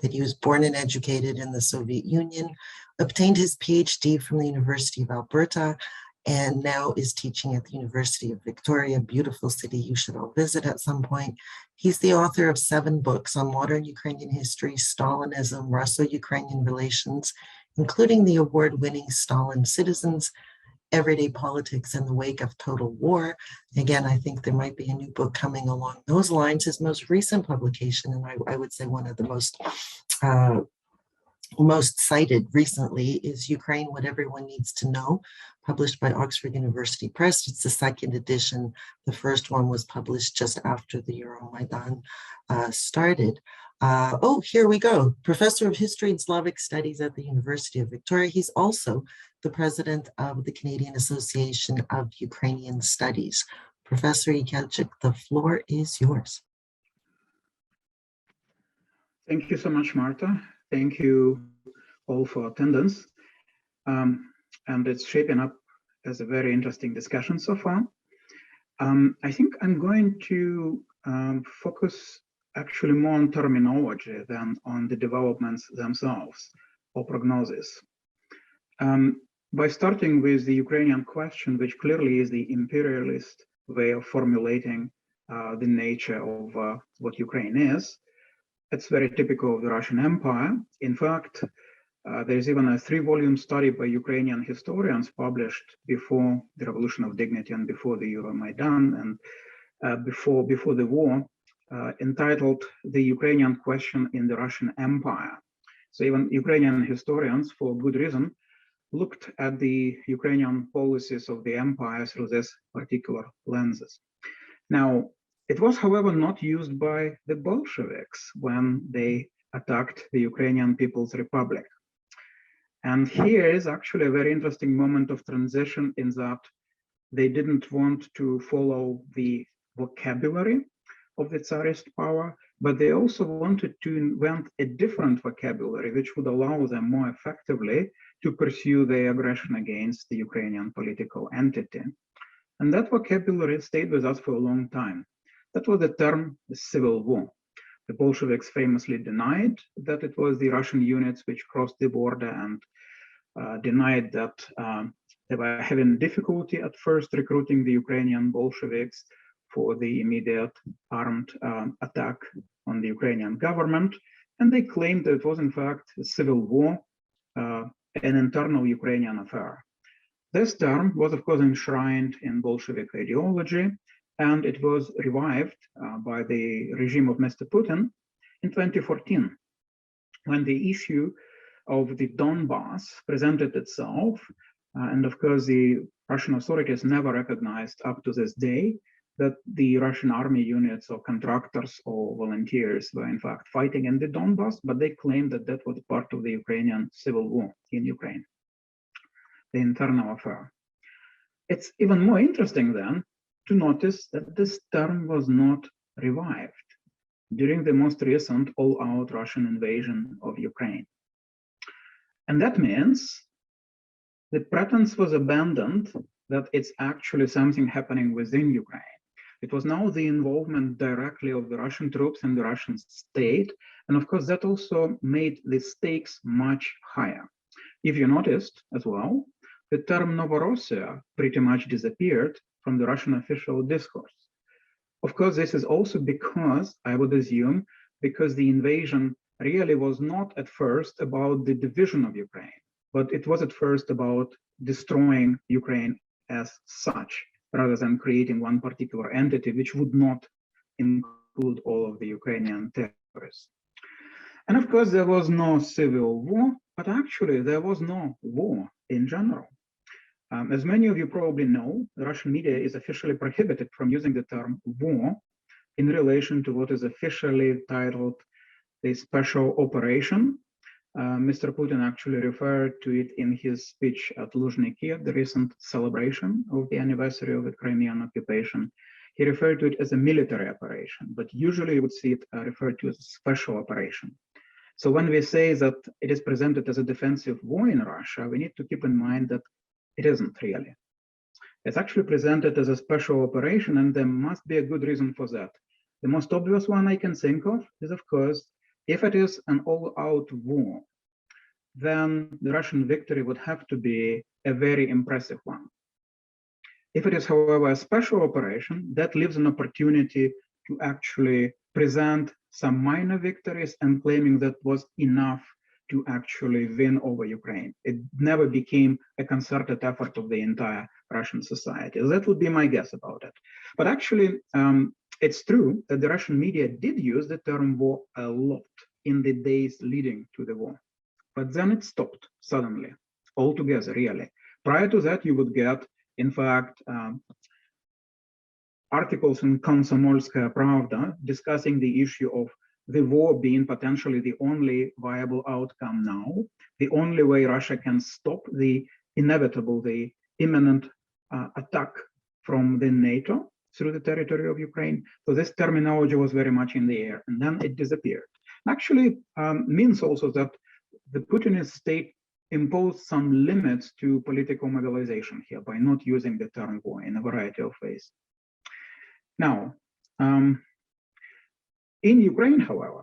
that he was born and educated in the Soviet Union, obtained his PhD from the University of Alberta, and now is teaching at the University of Victoria, beautiful city you should all visit at some point. He's the author of 7 books on modern Ukrainian history, Stalinism, Russo-Ukrainian relations, including the award-winning Stalin Citizens, Everyday Politics in the Wake of Total War. Again, I think there might be a new book coming along those lines. His most recent publication, and I would say one of the most cited recently, is Ukraine, What Everyone Needs to Know, published by Oxford University Press. It's the second edition. The first one was published just after the Euromaidan started. Oh, here we go. Professor of History and Slavic Studies at the University of Victoria. He's also the president of the Canadian Association of Ukrainian Studies. Professor Yakelchik, the floor is yours. Thank you so much, Marta. Thank you all for attendance. And it's shaping up as a very interesting discussion so far. I think I'm going to focus actually more on terminology than on the developments themselves or prognosis. By starting with the Ukrainian question, which clearly is the imperialist way of formulating the nature of what Ukraine is, it's very typical of the Russian Empire. In fact, there's even a 3-volume study by Ukrainian historians published before the Revolution of Dignity and before the Euromaidan and before the war, entitled The Ukrainian Question in the Russian Empire. So even Ukrainian historians, for good reason, looked at the Ukrainian policies of the empire through this particular lenses. Now, it was, however, not used by the Bolsheviks when they attacked the Ukrainian People's Republic. And here is actually a very interesting moment of transition in that they didn't want to follow the vocabulary of the Tsarist power, but they also wanted to invent a different vocabulary which would allow them more effectively to pursue their aggression against the Ukrainian political entity. And that vocabulary stayed with us for a long time. That was the term the civil war. The Bolsheviks famously denied that it was the Russian units which crossed the border and denied that they were having difficulty at first recruiting the Ukrainian Bolsheviks for the immediate armed attack on the Ukrainian government. And they claimed that it was in fact a civil war, an internal Ukrainian affair. This term was of course enshrined in Bolshevik ideology, and it was revived by the regime of Mr. Putin in 2014, when the issue of the Donbass presented itself. And of course, the Russian authorities never recognized up to this day that the Russian army units or contractors or volunteers were in fact fighting in the Donbass, but they claimed that that was part of the Ukrainian civil war in Ukraine, the internal affair. It's even more interesting then to notice that this term was not revived during the most recent all-out Russian invasion of Ukraine. And that means the pretense was abandoned that it's actually something happening within Ukraine. It was now the involvement directly of the Russian troops in the Russian state. And of course, that also made the stakes much higher. If you noticed as well, the term Novorossiya pretty much disappeared from the Russian official discourse. Of course, this is also because, I would assume, because the invasion really was not at first about the division of Ukraine, but it was at first about destroying Ukraine as such, rather than creating one particular entity which would not include all of the Ukrainian territories. And of course, there was no civil war, but actually there was no war in general. As many of you probably know, the Russian media is officially prohibited from using the term war in relation to what is officially titled the special operation. Mr. Putin actually referred to it in his speech at Luzhniki, the recent celebration of the anniversary of the Crimean occupation. He referred to it as a military operation, but usually you would see it referred to as a special operation. So when we say that it is presented as a defensive war in Russia, we need to keep in mind that it isn't really. It's actually presented as a special operation, and there must be a good reason for that. The most obvious one I can think of is, of course, if it is an all-out war, then the Russian victory would have to be a very impressive one. If it is, however, a special operation, that leaves an opportunity to actually present some minor victories and claiming that was enough to actually win over Ukraine. It never became a concerted effort of the entire Russian society. That would be my guess about it. But actually, it's true that the Russian media did use the term war a lot in the days leading to the war. But then it stopped suddenly, altogether, really. Prior to that, you would get, in fact, articles in Komsomolskaya Pravda discussing the issue of the war being potentially the only viable outcome now, the only way Russia can stop the inevitable, the imminent attack from the NATO through the territory of Ukraine. So this terminology was very much in the air, and then it disappeared. Actually, means also that the Putinist state imposed some limits to political mobilization here by not using the term war in a variety of ways. Now, in Ukraine, however,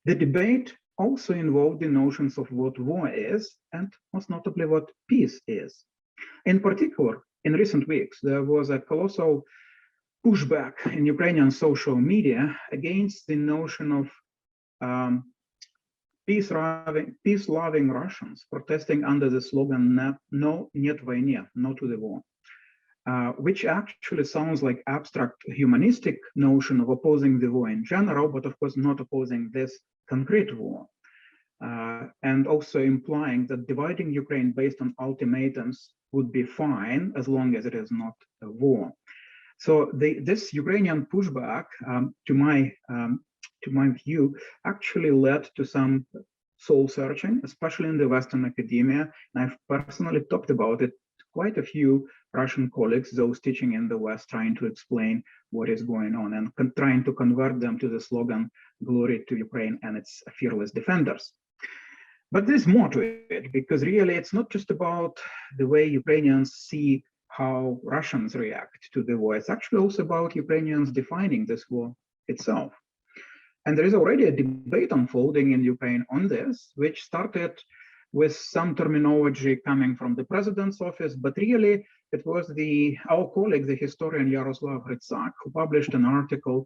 the debate also involved the notions of what war is and most notably what peace is. In particular, in recent weeks, there was a colossal pushback in Ukrainian social media against the notion of peace-loving Russians protesting under the slogan "No, нет войне," no to the war, which actually sounds like abstract humanistic notion of opposing the war in general, but of course not opposing this concrete war, and also implying that dividing Ukraine based on ultimatums would be fine as long as it is not a war. So this Ukrainian pushback, to my view, actually led to some soul searching, especially in the Western academia. And I've personally talked about it to quite a few Russian colleagues, those teaching in the West, trying to explain what is going on and trying to convert them to the slogan, "Glory to Ukraine and its fearless defenders." But there's more to it, because really it's not just about the way Ukrainians see how Russians react to the war. It's actually also about Ukrainians defining this war itself. And there is already a debate unfolding in Ukraine on this, which started with some terminology coming from the president's office, but really it was our colleague, the historian Yaroslav Hrytsak, who published an article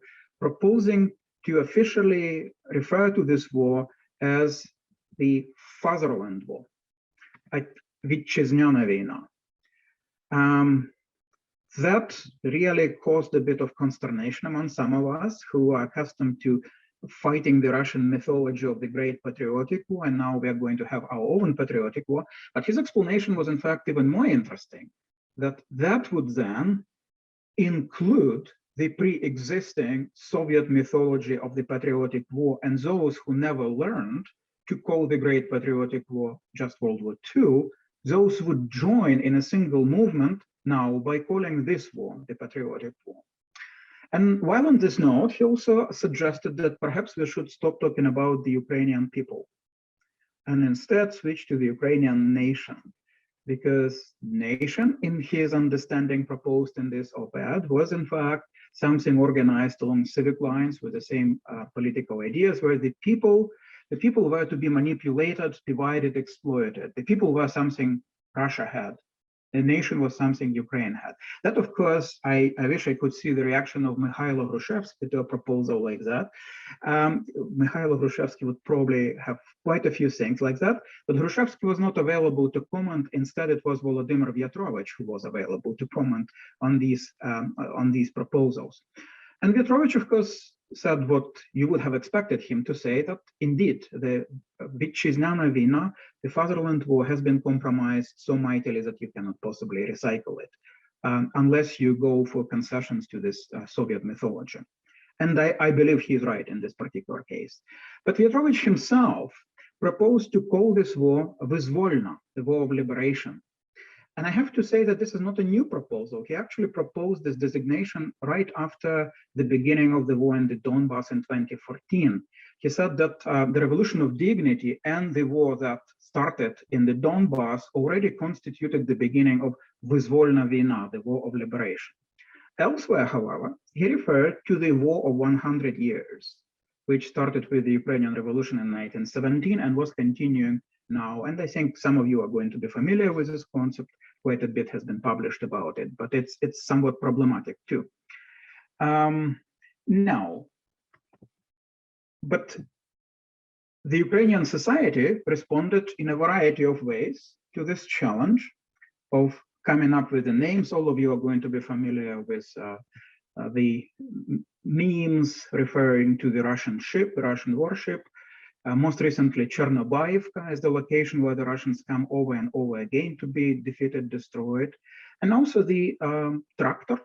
proposing to officially refer to this war as the Fatherland War, Вітчизняна війна. That really caused a bit of consternation among some of us who are accustomed to fighting the Russian mythology of the Great Patriotic War, and now we are going to have our own patriotic war. But his explanation was in fact even more interesting, that would then include the pre-existing Soviet mythology of the Patriotic War, and those who never learned to call the Great Patriotic War just World War II, those would join in a single movement now by calling this war the Patriotic War. And while on this note, he also suggested that perhaps we should stop talking about the Ukrainian people and instead switch to the Ukrainian nation, because nation, in his understanding proposed in this op-ed, was in fact something organized along civic lines with the same political ideas, where the people were to be manipulated, divided, exploited. The people were something Russia had. The nation was something Ukraine had. That, of course, I wish I could see the reaction of Mikhailo Hrushevsky to a proposal like that. Mikhailo Hrushevsky would probably have quite a few things like that, but Hrushevsky was not available to comment. Instead, it was Volodymyr Vyatrovich who was available to comment on these proposals. And Vyatrovich, of course, said what you would have expected him to say, that indeed the Vітчизняна війна, the Fatherland War, has been compromised so mightily that you cannot possibly recycle it unless you go for concessions to this Soviet mythology. And I believe he is right in this particular case. But Vyatrovich himself proposed to call this war Vyzvolna, the war of liberation. And I have to say that this is not a new proposal. He actually proposed this designation right after the beginning of the war in the Donbass in 2014. He said that the revolution of dignity and the war that started in the Donbass already constituted the beginning of Vyzvolna Vina, the war of liberation. Elsewhere, however, he referred to the war of 100 years, which started with the Ukrainian Revolution in 1917 and was continuing now. And I think some of you are going to be familiar with this concept. Quite a bit has been published about it, but it's somewhat problematic too. But the Ukrainian society responded in a variety of ways to this challenge of coming up with the names. All of you are going to be familiar with the memes referring to the Russian ship, the Russian warship. Most recently, Chernobyivka is the location where the Russians come over and over again to be defeated, destroyed. And also the tractor,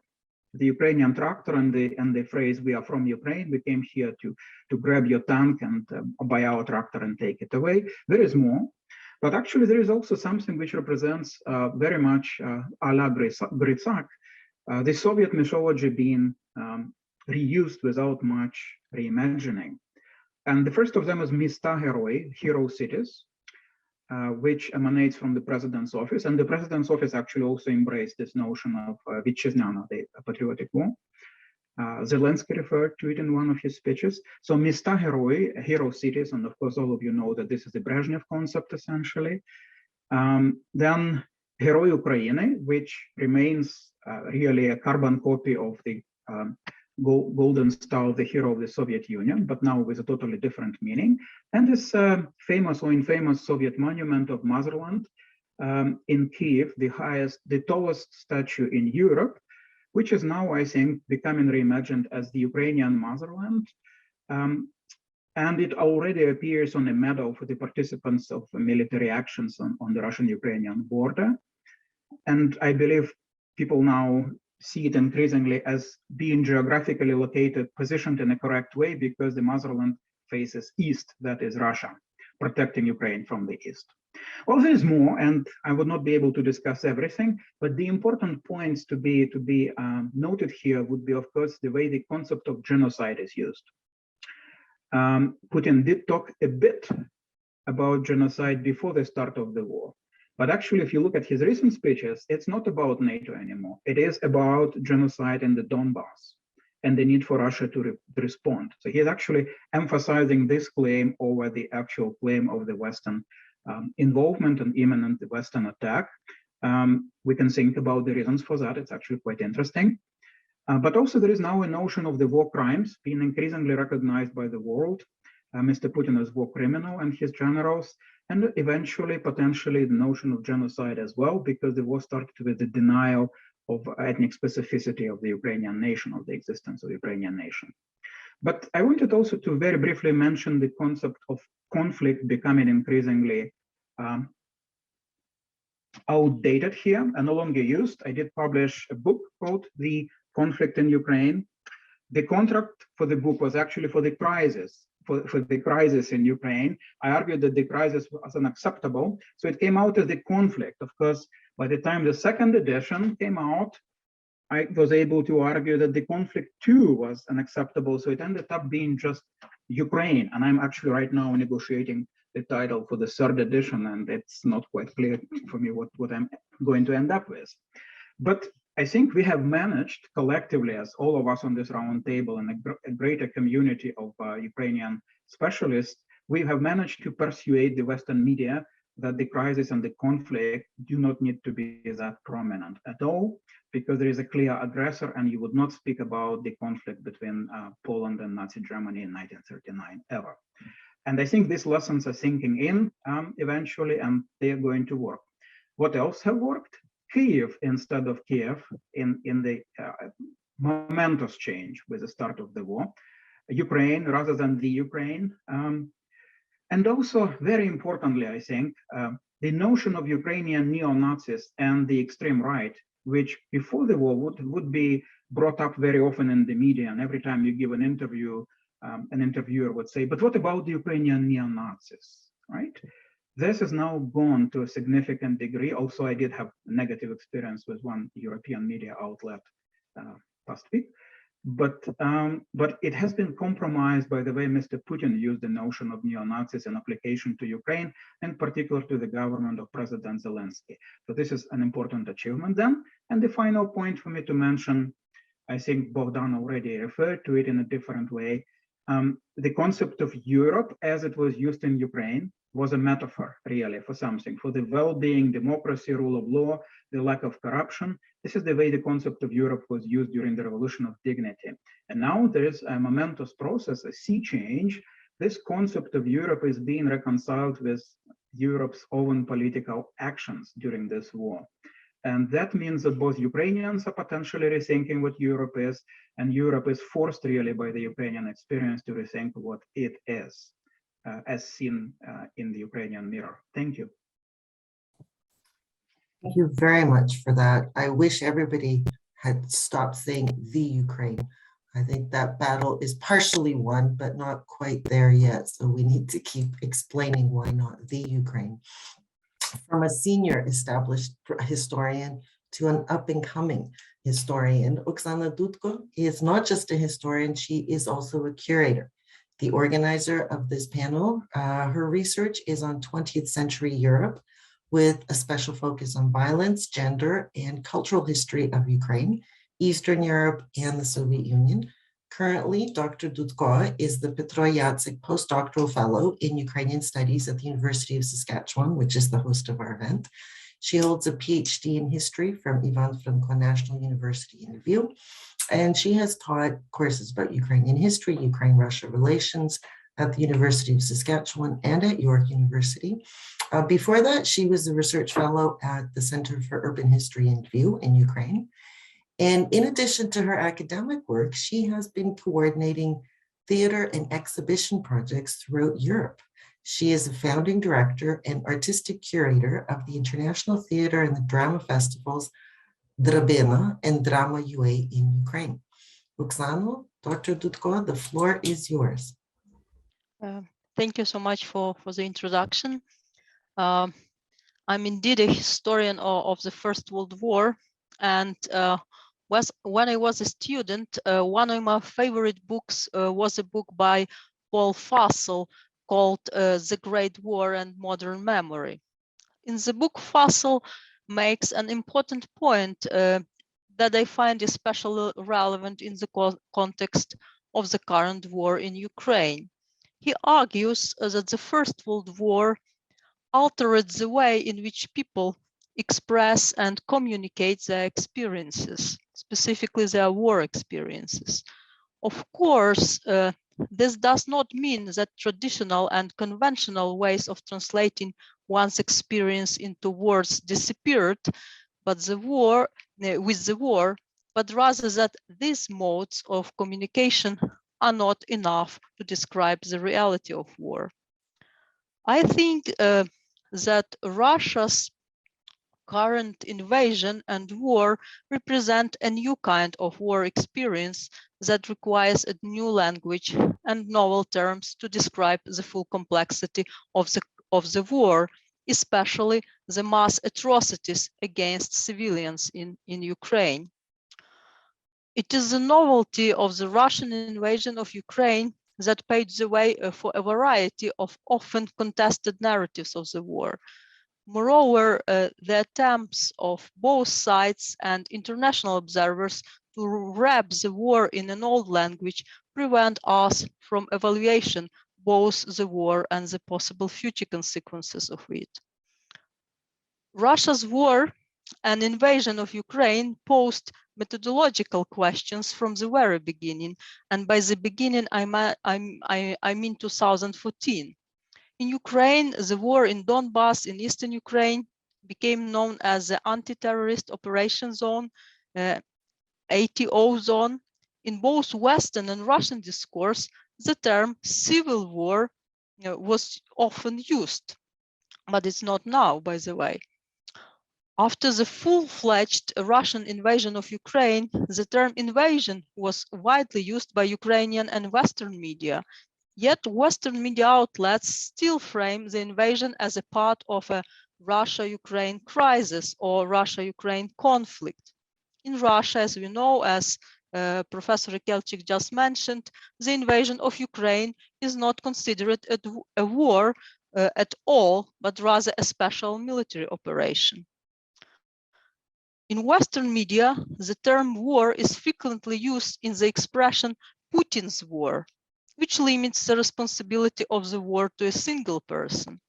the Ukrainian tractor, and the phrase, "We are from Ukraine, we came here to grab your tank and buy our tractor and take it away." There is more, but actually there is also something which represents very much a la Gritsak, the Soviet mythology being reused without much reimagining. And the first of them is Mista Heroi, hero cities, which emanates from the president's office. And the president's office actually also embraced this notion of Vitcheznana, the patriotic war. Zelensky referred to it in one of his speeches. So Mista Heroi, hero cities, and of course all of you know that this is the Brezhnev concept essentially. Then Heroi Ukraine, which remains really a carbon copy of the golden star of the hero of the Soviet Union, but now with a totally different meaning. And this famous or infamous Soviet monument of Motherland in Kiev, the tallest statue in Europe, which is now, I think, becoming reimagined as the Ukrainian Motherland. And it already appears on a medal for the participants of military actions on the Russian-Ukrainian border. And I believe people now see it increasingly as being geographically located, positioned in a correct way, because the motherland faces east, that is Russia, protecting Ukraine from the east. Well, there is more, and I would not be able to discuss everything, but the important points to be noted here would be, of course, the way the concept of genocide is used. Putin did talk a bit about genocide before the start of the war. But actually, if you look at his recent speeches, it's not about NATO anymore. It is about genocide in the Donbass and the need for Russia to respond. So he's actually emphasizing this claim over the actual claim of the Western involvement and imminent Western attack. We can think about the reasons for that. It's actually quite interesting. But also there is now a notion of the war crimes being increasingly recognized by the world. Mr. Putin is war criminal and his generals, and eventually, potentially, the notion of genocide as well, because the war started with the denial of ethnic specificity of the Ukrainian nation, of the existence of the Ukrainian nation. But I wanted also to very briefly mention the concept of conflict becoming increasingly outdated here and no longer used. I did publish a book called The Conflict in Ukraine. The contract for the book was actually for the crisis. For the crisis in Ukraine. I argued that the crisis was unacceptable, so it came out as the conflict. Of course, by the time the second edition came out, I was able to argue that the conflict too was unacceptable, so it ended up being just Ukraine. And I'm actually right now negotiating the title for the third edition, and it's not quite clear for me what I'm going to end up with. But I think we have managed collectively, as all of us on this round table and a greater community of Ukrainian specialists, we have managed to persuade the Western media that the crisis and the conflict do not need to be that prominent at all, because there is a clear aggressor, and you would not speak about the conflict between Poland and Nazi Germany in 1939 ever. And I think these lessons are sinking in eventually, and they are going to work. What else have worked? Kyiv instead of Kiev in the momentous change with the start of the war, Ukraine rather than the Ukraine, and also very importantly, I think, the notion of Ukrainian neo-Nazis and the extreme right, which before the war would be brought up very often in the media, and every time you give an interview, an interviewer would say, but what about the Ukrainian neo-Nazis, right? This is now gone to a significant degree. Also, I did have a negative experience with one European media outlet last week. but it has been compromised by the way Mr. Putin used the notion of neo-Nazis in application to Ukraine, and particularly to the government of President Zelensky. So this is an important achievement then. And the final point for me to mention, I think Bogdan already referred to it in a different way. The concept of Europe as it was used in Ukraine was a metaphor really for something, for the well-being, democracy, rule of law, the lack of corruption. This is the way the concept of Europe was used during the Revolution of Dignity. And now there is a momentous process, a sea change. This concept of Europe is being reconciled with Europe's own political actions during this war. And that means that both Ukrainians are potentially rethinking what Europe is, and Europe is forced really by the Ukrainian experience to rethink what it is, as seen in the Ukrainian mirror. Thank you. Thank you very much for that. I wish everybody had stopped saying the Ukraine. I think that battle is partially won, but not quite there yet. So we need to keep explaining why not the Ukraine. From a senior established historian to an up-and-coming historian, Oksana Dudko is not just a historian, she is also a curator. The organizer of this panel, her research is on 20th century Europe with a special focus on violence, gender, and cultural history of Ukraine, Eastern Europe, and the Soviet Union. Currently, Dr. Dudko is the Petro Yatsyk postdoctoral fellow in Ukrainian studies at the University of Saskatchewan, which is the host of our event. She holds a PhD in history from Ivan Franko National University in Lviv, and she has taught courses about Ukrainian history, Ukraine-Russia relations at the University of Saskatchewan and at York University. Before that, she was a research fellow at the Center for Urban History in Lviv in Ukraine. And in addition to her academic work, she has been coordinating theater and exhibition projects throughout Europe. She is a founding director and artistic curator of the International Theater and the Drama Festivals Drabina and Drama UA in Ukraine. Oksana, Dr. Dudko, the floor is yours. Thank you so much for the introduction. I'm indeed a historian of the First World War, and when I was a student, one of my favorite books was a book by Paul Fussell called The Great War and Modern Memory. In the book, Fussell makes an important point that I find especially relevant in the context of the current war in Ukraine. He argues that the First World War altered the way in which people express and communicate their experiences, specifically their war experiences. Of course, this does not mean that traditional and conventional ways of translating one's experience into words disappeared, but with the war, but rather that these modes of communication are not enough to describe the reality of war. I think that Russia's current invasion and war represent a new kind of war experience that requires a new language and novel terms to describe the full complexity of the war, especially the mass atrocities against civilians in Ukraine. It is the novelty of the Russian invasion of Ukraine that paved the way for a variety of often contested narratives of the war. Moreover, the attempts of both sides and international observers to wrap the war in an old language prevent us from evaluating both the war and the possible future consequences of it. Russia's war and invasion of Ukraine posed methodological questions from the very beginning, and by the beginning I mean 2014. In Ukraine, the war in Donbass in eastern Ukraine became known as the Anti-Terrorist Operation Zone, ATO zone. In both Western and Russian discourse, the term civil war was often used, but it's not now, by the way. After the full-fledged Russian invasion of Ukraine, the term invasion was widely used by Ukrainian and Western media. Yet Western media outlets still frame the invasion as a part of a Russia-Ukraine crisis or Russia-Ukraine conflict. In Russia, as we know, as Professor Kelchik just mentioned, the invasion of Ukraine is not considered a war at all, but rather a special military operation. In Western media, the term war is frequently used in the expression Putin's war, which limits the responsibility of the war to a single person.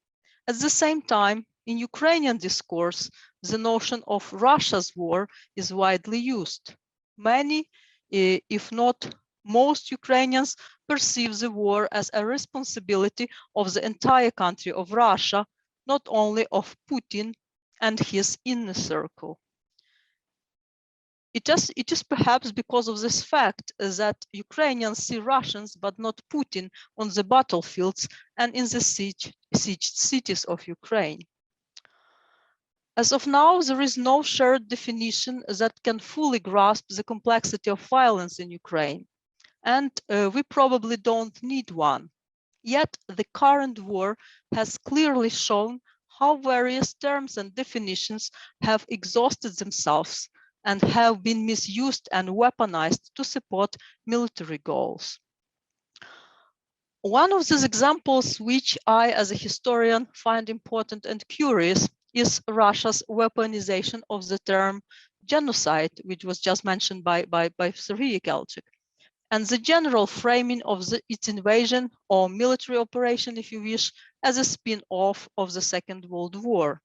At the same time, in Ukrainian discourse, the notion of Russia's war is widely used. Many, if not most Ukrainians, perceive the war as a responsibility of the entire country of Russia, not only of Putin and his inner circle. It is perhaps because of this fact that Ukrainians see Russians but not Putin on the battlefields and in the sieged cities of Ukraine. As of now, there is no shared definition that can fully grasp the complexity of violence in Ukraine, and we probably don't need one. Yet the current war has clearly shown how various terms and definitions have exhausted themselves and have been misused and weaponized to support military goals. One of these examples, which I, as a historian, find important and curious, is Russia's weaponization of the term genocide, which was just mentioned by Serhiy Kelchik, and the general framing of its invasion or military operation, if you wish, as a spin-off of the Second World War.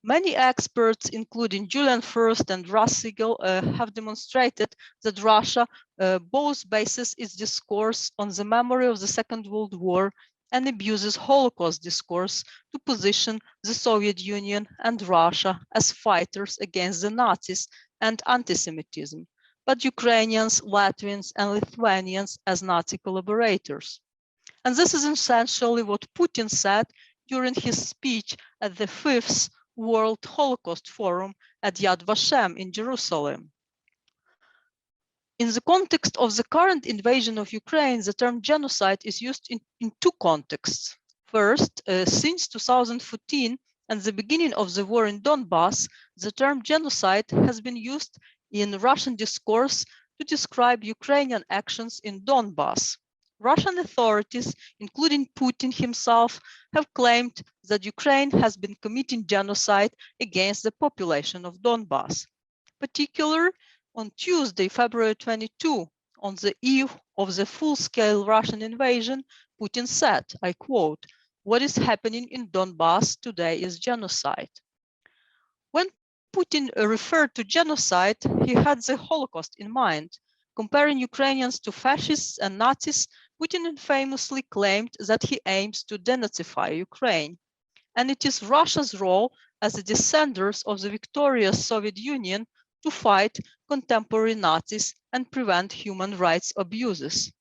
Many experts, including Julian First and Russ Siegel, have demonstrated that Russia both bases its discourse on the memory of the Second World War and abuses Holocaust discourse to position the Soviet Union and Russia as fighters against the Nazis and anti-Semitism, but Ukrainians, Latvians, and Lithuanians as Nazi collaborators. And this is essentially what Putin said during his speech at the 5th World Holocaust Forum at Yad Vashem in Jerusalem. In the context of the current invasion of Ukraine, the term genocide is used in two contexts. First, since 2014 and the beginning of the war in Donbass, the term genocide has been used in Russian discourse to describe Ukrainian actions in Donbass. Russian authorities, including Putin himself, have claimed that Ukraine has been committing genocide against the population of Donbass. Particularly on Tuesday, February 22, on the eve of the full-scale Russian invasion, Putin said, I quote, "What is happening in Donbass today is genocide." When Putin referred to genocide, he had the Holocaust in mind. Comparing Ukrainians to fascists and Nazis, Putin famously claimed that he aims to denazify Ukraine. And it is Russia's role as the descendants of the victorious Soviet Union to fight contemporary Nazis and prevent human rights abuses.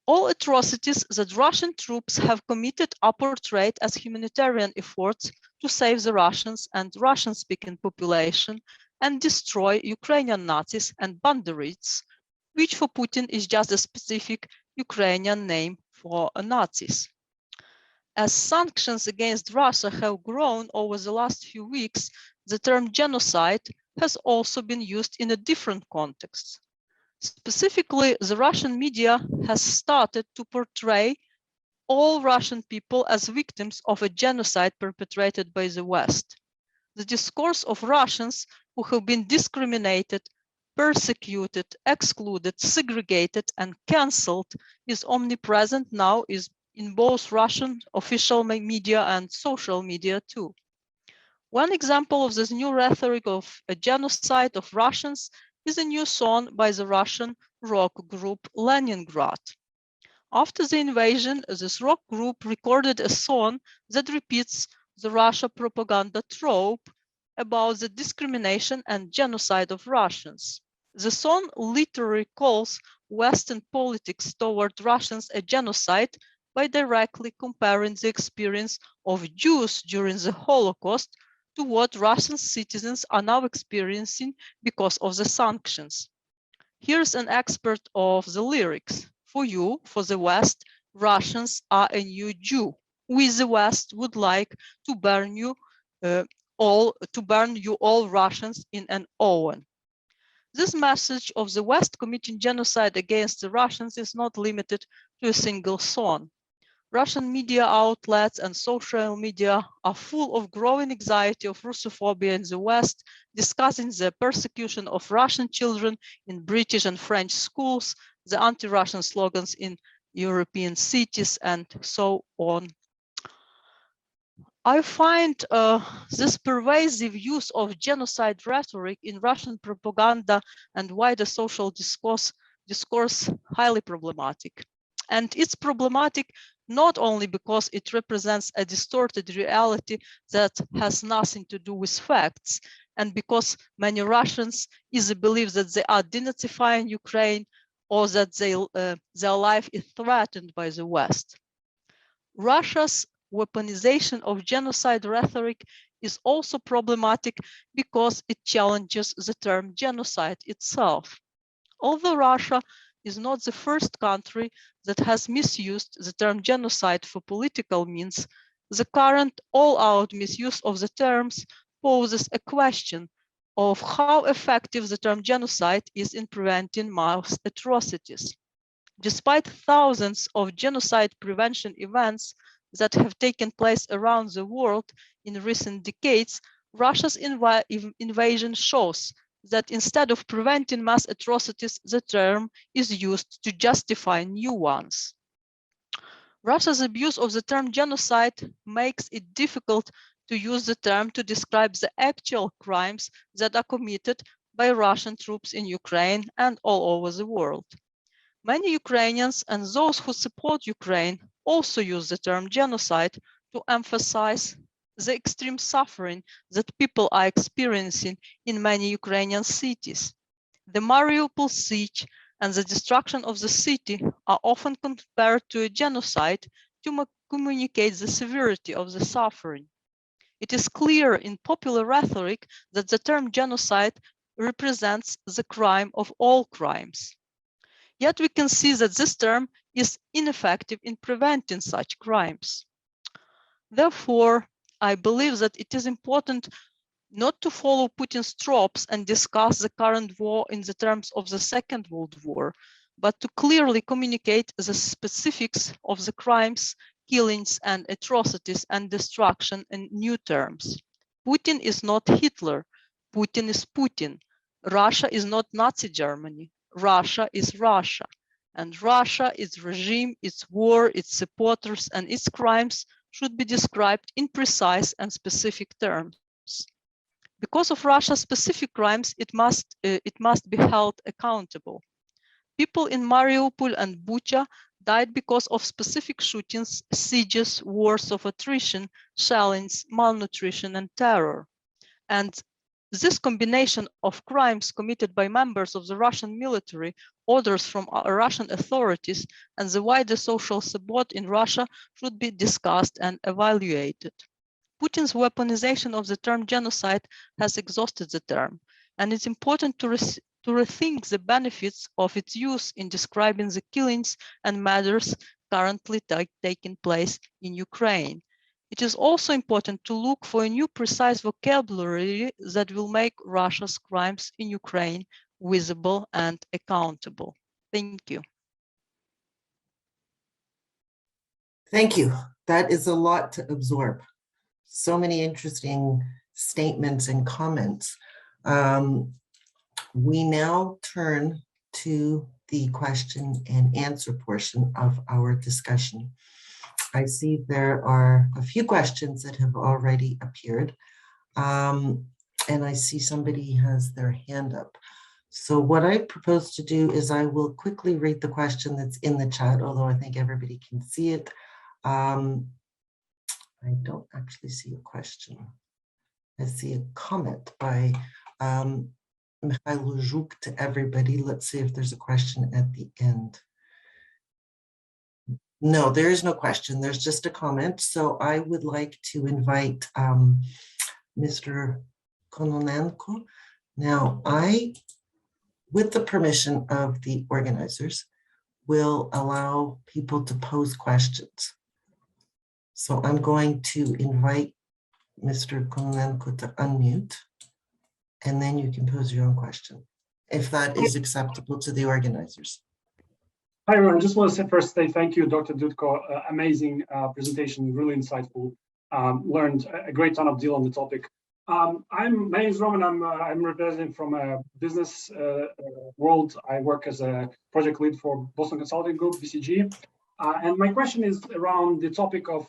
All atrocities that Russian troops have committed are portrayed as humanitarian efforts to save the Russians and Russian-speaking population and destroy Ukrainian Nazis and Banderists, which for Putin is just a specific Ukrainian name for Nazis. As sanctions against Russia have grown over the last few weeks, the term genocide has also been used in a different context. Specifically, the Russian media has started to portray all Russian people as victims of a genocide perpetrated by the West. The discourse of Russians who have been discriminated, persecuted, excluded, segregated, and cancelled is omnipresent now in both Russian official media and social media too. One example of this new rhetoric of a genocide of Russians is a new song by the Russian rock group Leningrad. After the invasion, this rock group recorded a song that repeats the Russia propaganda trope about the discrimination and genocide of Russians. The song literally calls Western politics toward Russians a genocide by directly comparing the experience of Jews during the Holocaust to what Russian citizens are now experiencing because of the sanctions. Here's an excerpt of the lyrics. For you, for the West, Russians are a new Jew. We, the West, would like to burn you all Russians in an oven. This message of the West committing genocide against the Russians is not limited to a single zone. Russian media outlets and social media are full of growing anxiety of Russophobia in the West, discussing the persecution of Russian children in British and French schools, the anti-Russian slogans in European cities, and so on. I find this pervasive use of genocide rhetoric in Russian propaganda and wider social discourse highly problematic. And it's problematic not only because it represents a distorted reality that has nothing to do with facts, and because many Russians either believe that they are denazifying Ukraine or that their life is threatened by the West. Russia's weaponization of genocide rhetoric is also problematic because it challenges the term genocide itself. Although Russia is not the first country that has misused the term genocide for political means, the current all-out misuse of the terms poses a question of how effective the term genocide is in preventing mass atrocities. Despite thousands of genocide prevention events that have taken place around the world in recent decades, Russia's invasion shows that instead of preventing mass atrocities, the term is used to justify new ones. Russia's abuse of the term genocide makes it difficult to use the term to describe the actual crimes that are committed by Russian troops in Ukraine and all over the world. Many Ukrainians and those who support Ukraine also use the term genocide to emphasize the extreme suffering that people are experiencing in many Ukrainian cities. The Mariupol siege and the destruction of the city are often compared to a genocide to communicate the severity of the suffering. It is clear in popular rhetoric that the term genocide represents the crime of all crimes. Yet we can see that this term is ineffective in preventing such crimes. Therefore, I believe that it is important not to follow Putin's tropes and discuss the current war in the terms of the Second World War, but to clearly communicate the specifics of the crimes, killings, and atrocities and destruction in new terms. Putin is not Hitler. Putin is Putin. Russia is not Nazi Germany. Russia is Russia. And Russia, its regime, its war, its supporters, and its crimes should be described in precise and specific terms. Because of Russia's specific crimes, it must be held accountable. People in Mariupol and Bucha died because of specific shootings, sieges, wars of attrition, shellings, malnutrition, and terror. And this combination of crimes committed by members of the Russian military, orders from Russian authorities, and the wider social support in Russia should be discussed and evaluated. Putin's weaponization of the term genocide has exhausted the term, and it's important to rethink the benefits of its use in describing the killings and murders currently taking place in Ukraine. It is also important to look for a new precise vocabulary that will make Russia's crimes in Ukraine visible and accountable. Thank you. Thank you. That is a lot to absorb. So many interesting statements and comments. We now turn to the question and answer portion of our discussion. I see there are a few questions that have already appeared, and I see somebody has their hand up. So what I propose to do is I will quickly read the question that's in the chat, although I think everybody can see it. I don't actually see a question. I see a comment by Mikhailo Zhuk to everybody. Let's see if there's a question at the end. No, there is no question. There's just a comment. So I would like to invite Mr. Kononenko. Now, I, with the permission of the organizers, will allow people to pose questions. So I'm going to invite Mr. Kononenko to unmute, and then you can pose your own question. if that is acceptable to the organizers. Hi, everyone. Just want to say thank you, Dr. Dudko. Amazing presentation, really insightful. Learned a great ton of deal on the topic. My name is Roman. I'm representing from a business world. I work as a project lead for Boston Consulting Group, BCG. And my question is around the topic of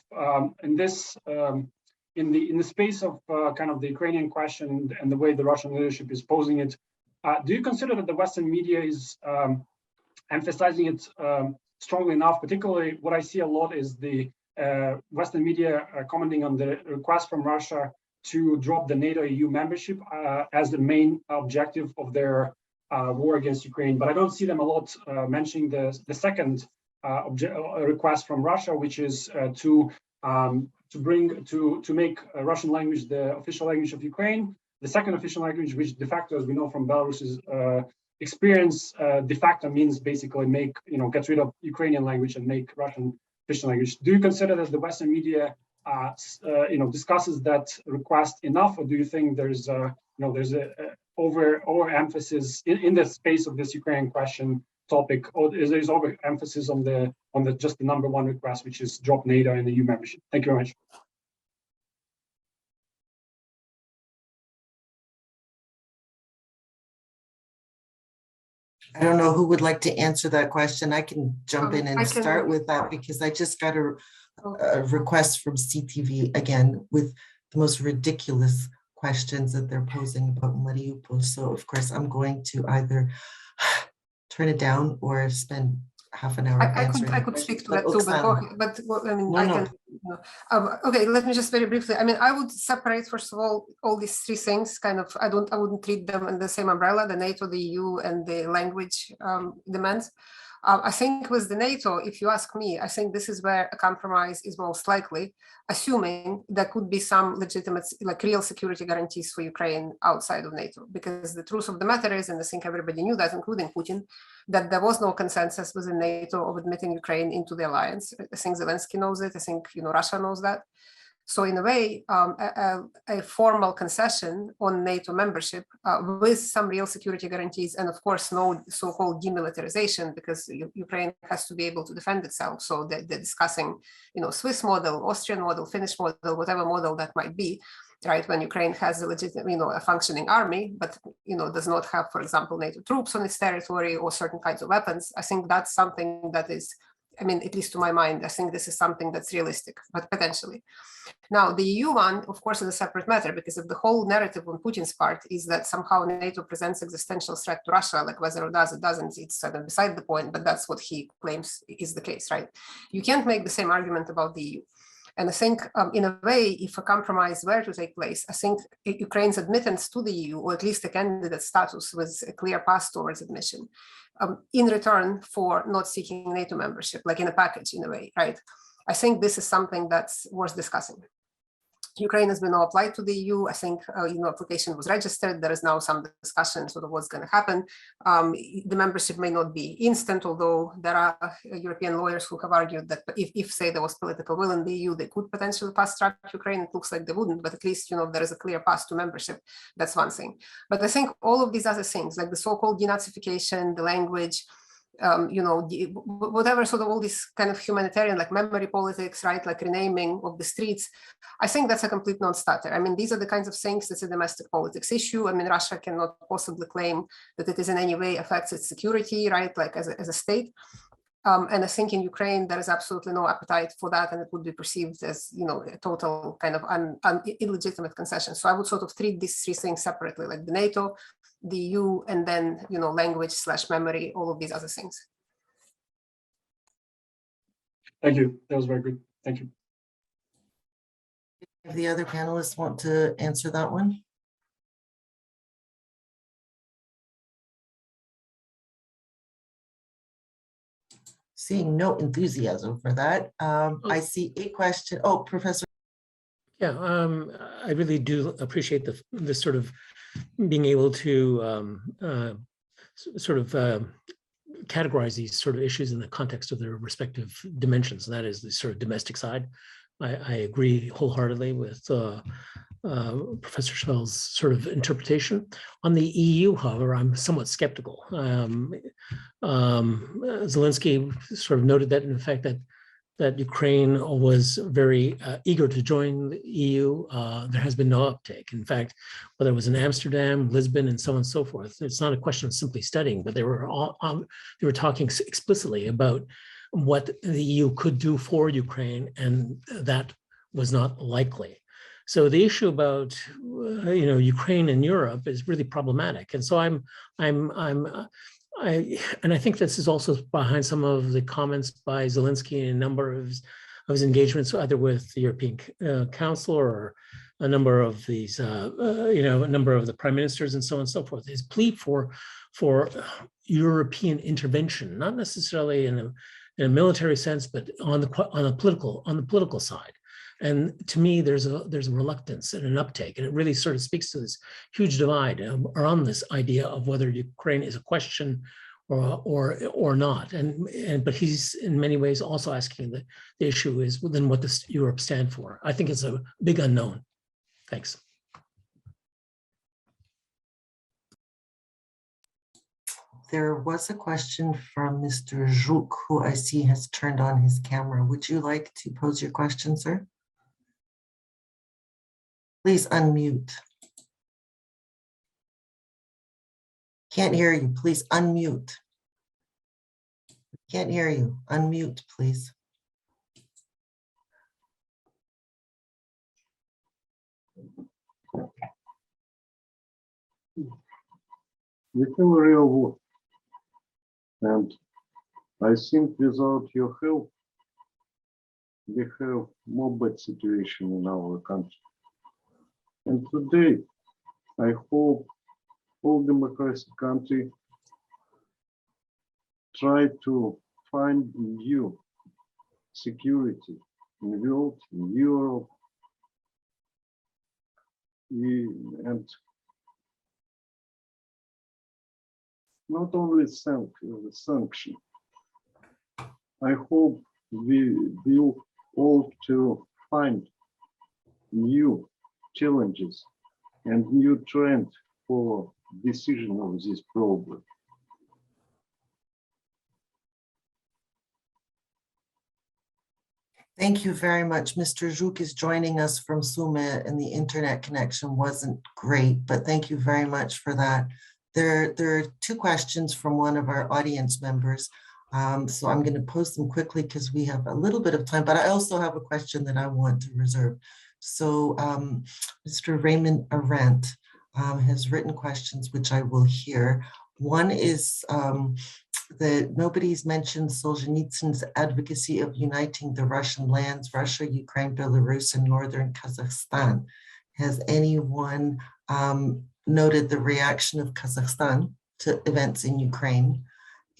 in the space of kind of the Ukrainian question and the way the Russian leadership is posing it. Do you consider that the Western media is emphasizing it strongly enough? Particularly, what I see a lot is the Western media commenting on the request from Russia to drop the NATO EU membership as the main objective of their war against Ukraine. But I don't see them a lot mentioning the second request from Russia, which is to make Russian language the official language of Ukraine. The second official language, which de facto, as we know from Belarus's experience, de facto means basically get rid of Ukrainian language and make Russian official language. Do you consider that the Western media discusses that request enough, or do you think there's a overemphasis in the space of this Ukrainian question topic, or is there overemphasis on the just the number one request, which is drop NATO and the EU membership? Thank you very much. I don't know who would like to answer that question. I can jump in and start with that, because I just got a request from CTV again with the most ridiculous questions that they're posing about Mariupol. So of course I'm going to either turn it down or spend half an hour answering. I could speak to that too, but I mean, can. Okay, let me just very briefly. I mean, I would separate first of all these three things. Kind of, I wouldn't treat them in the same umbrella: the NATO, the EU, and the language demands. I think with the NATO, if you ask me, I think this is where a compromise is most likely, assuming there could be some legitimate, like real security guarantees for Ukraine outside of NATO. Because the truth of the matter is, and I think everybody knew that, including Putin, that there was no consensus within NATO of admitting Ukraine into the alliance. I think Zelensky knows it. I think Russia knows that. So in a way, a formal concession on NATO membership with some real security guarantees, and of course no so-called demilitarization, because Ukraine has to be able to defend itself. So they're discussing, Swiss model, Austrian model, Finnish model, whatever model that might be, right? When Ukraine has a legitimate, a functioning army, but does not have, for example, NATO troops on its territory or certain kinds of weapons. I think that's something that is, I mean, at least to my mind, I think this is something that's realistic, but potentially. Now, the EU one, of course, is a separate matter, because if the whole narrative on Putin's part is that somehow NATO presents existential threat to Russia, like whether it does, it doesn't, it's sort of beside the point, but that's what he claims is the case, right? You can't make the same argument about the EU. And I think, in a way, if a compromise were to take place, I think Ukraine's admittance to the EU, or at least a candidate status, with a clear path towards admission, in return for not seeking NATO membership, like in a package, in a way, right? I think this is something that's worth discussing. Ukraine has been now applied to the EU. I think application was registered. There is now some discussion sort of what's going to happen. The membership may not be instant, although there are European lawyers who have argued that if say there was political will in the EU, they could potentially fast track Ukraine. It looks like they wouldn't, but at least there is a clear path to membership. That's one thing. But I think all of these other things, like the so-called denazification, the language, whatever sort of all these kind of humanitarian, like memory politics, right, like renaming of the streets, I think that's a complete non-starter. I mean, these are the kinds of things that's a domestic politics issue. I mean, Russia cannot possibly claim that it is in any way affects its security, right, like as a state. And I think in Ukraine, there is absolutely no appetite for that, and it would be perceived as, a total kind of illegitimate concession. So I would sort of treat these three things separately, like the NATO, the EU, and then, language/memory, all of these other things. Thank you. That was very good. Thank you. If the other panelists want to answer that one. Seeing no enthusiasm for that. I see a question. Oh, Professor. Yeah, I really do appreciate the sort of being able to categorize these sort of issues in the context of their respective dimensions, and that is the sort of domestic side. I agree wholeheartedly with Professor Schell's sort of interpretation. On the EU, however, I'm somewhat skeptical. Zelensky sort of noted that, in fact, that Ukraine was very eager to join the EU. There has been no uptake. In fact, whether it was in Amsterdam, Lisbon, and so on and so forth, it's not a question of simply studying, but they were talking explicitly about what the EU could do for Ukraine, and that was not likely. So the issue about Ukraine and Europe is really problematic, and so I think this is also behind some of the comments by Zelensky in a number of his engagements, either with the European Council or a number of these, a number of the prime ministers and so on and so forth. His plea for European intervention, not necessarily in a military sense, but on the political side. And to me, there's a reluctance and an uptake, and it really sort of speaks to this huge divide around this idea of whether Ukraine is a question or not. But he's in many ways also asking the issue is, well, then what does Europe stand for? I think it's a big unknown. Thanks. There was a question from Mr. Zhuk, who I see has turned on his camera. Would you like to pose your question, sir? Please unmute. Can't hear you. Please unmute. Can't hear you. Unmute, please. We have a real war, and I think without your help, we have more bad situation in our country. And today, I hope all democratic countries try to find new security in the world, in Europe, and not only sanction. I hope we will all to find new challenges and new trend for decision of this problem. Thank you very much. Mr. Zhuk is joining us from Sumy, and the internet connection wasn't great, but thank you very much for that. There are two questions from one of our audience members. So I'm going to post them quickly because we have a little bit of time, but I also have a question that I want to reserve. So Mr. Raymond Arendt has written questions, which I will hear. One is that nobody's mentioned Solzhenitsyn's advocacy of uniting the Russian lands, Russia, Ukraine, Belarus, and northern Kazakhstan. Has anyone noted the reaction of Kazakhstan to events in Ukraine?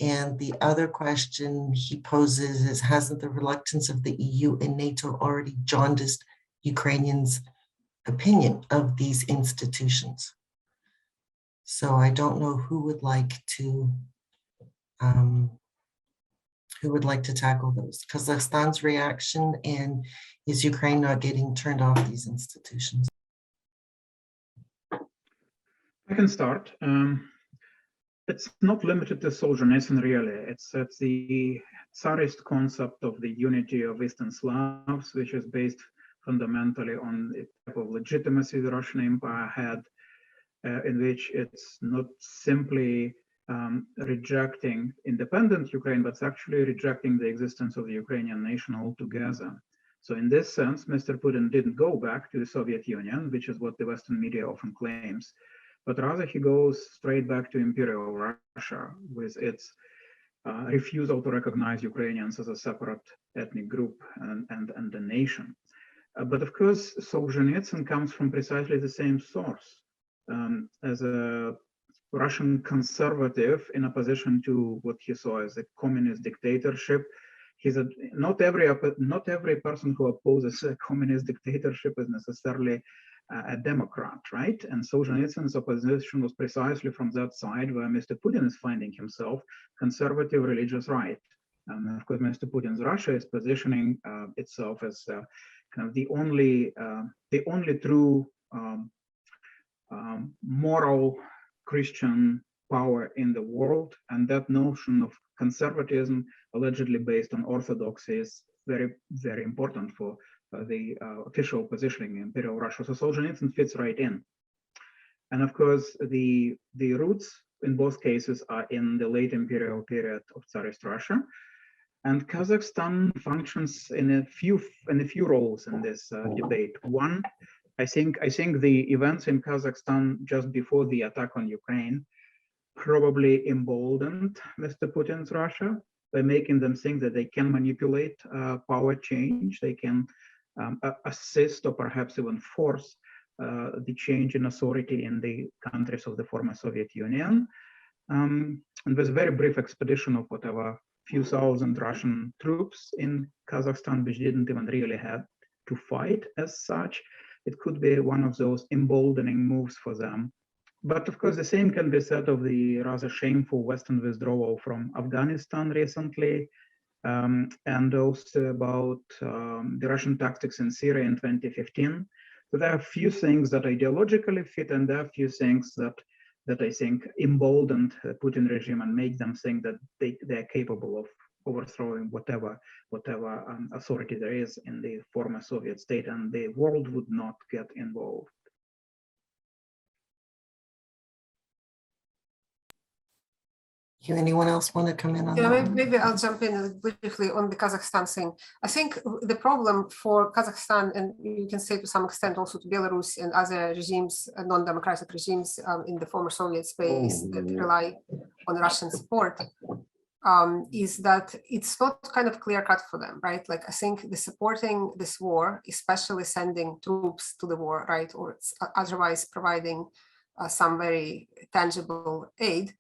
And the other question he poses is, hasn't the reluctance of the EU and NATO already jaundiced Ukrainians' opinion of these institutions? So I don't know who would like to tackle those. Kazakhstan's reaction, and is Ukraine not getting turned off these institutions? I can start. It's not limited to Solzhenitsyn, really. It's the Tsarist concept of the unity of Eastern Slavs, which is based fundamentally on the type of legitimacy the Russian Empire had, in which it's not simply rejecting independent Ukraine, but it's actually rejecting the existence of the Ukrainian nation altogether. So in this sense, Mr. Putin didn't go back to the Soviet Union, which is what the Western media often claims, but rather he goes straight back to Imperial Russia with its refusal to recognize Ukrainians as a separate ethnic group and a nation. But of course, Solzhenitsyn comes from precisely the same source. As a Russian conservative in opposition to what he saw as a communist dictatorship, not every person who opposes a communist dictatorship is necessarily a Democrat, right? And Solzhenitsyn's opposition was precisely from that side where Mr. Putin is finding himself, conservative religious right. And of course, Mr. Putin's Russia is positioning itself as kind of the only true moral Christian power in the world, and that notion of conservatism, allegedly based on orthodoxy, is very, very important for the official positioning in Imperial Russia. So Solzhenitsyn fits right in. And of course, the roots in both cases are in the late imperial period of Tsarist Russia. And Kazakhstan functions in a few roles in this debate. One, I think the events in Kazakhstan just before the attack on Ukraine probably emboldened Mr. Putin's Russia by making them think that they can manipulate power change, they can assist or perhaps even force the change in authority in the countries of the former Soviet Union. And with a very brief expedition of whatever few thousand Russian troops in Kazakhstan, which didn't even really have to fight as such, it could be one of those emboldening moves for them. But of course, the same can be said of the rather shameful Western withdrawal from Afghanistan recently, and also about the Russian tactics in Syria in 2015. So there are a few things that ideologically fit, and there are a few things that I think emboldened the Putin regime and make them think that they're capable of overthrowing whatever authority there is in the former Soviet state, and the world would not get involved. Anyone else want to come in on Yeah, that? maybe I'll jump in briefly on the Kazakhstan thing. I think the problem for Kazakhstan, and you can say to some extent also to Belarus and other regimes, non-democratic regimes in the former Soviet space that rely on Russian support, is that it's not kind of clear cut for them, right? Like I think the supporting this war, especially sending troops to the war, right, or otherwise providing some very tangible aid,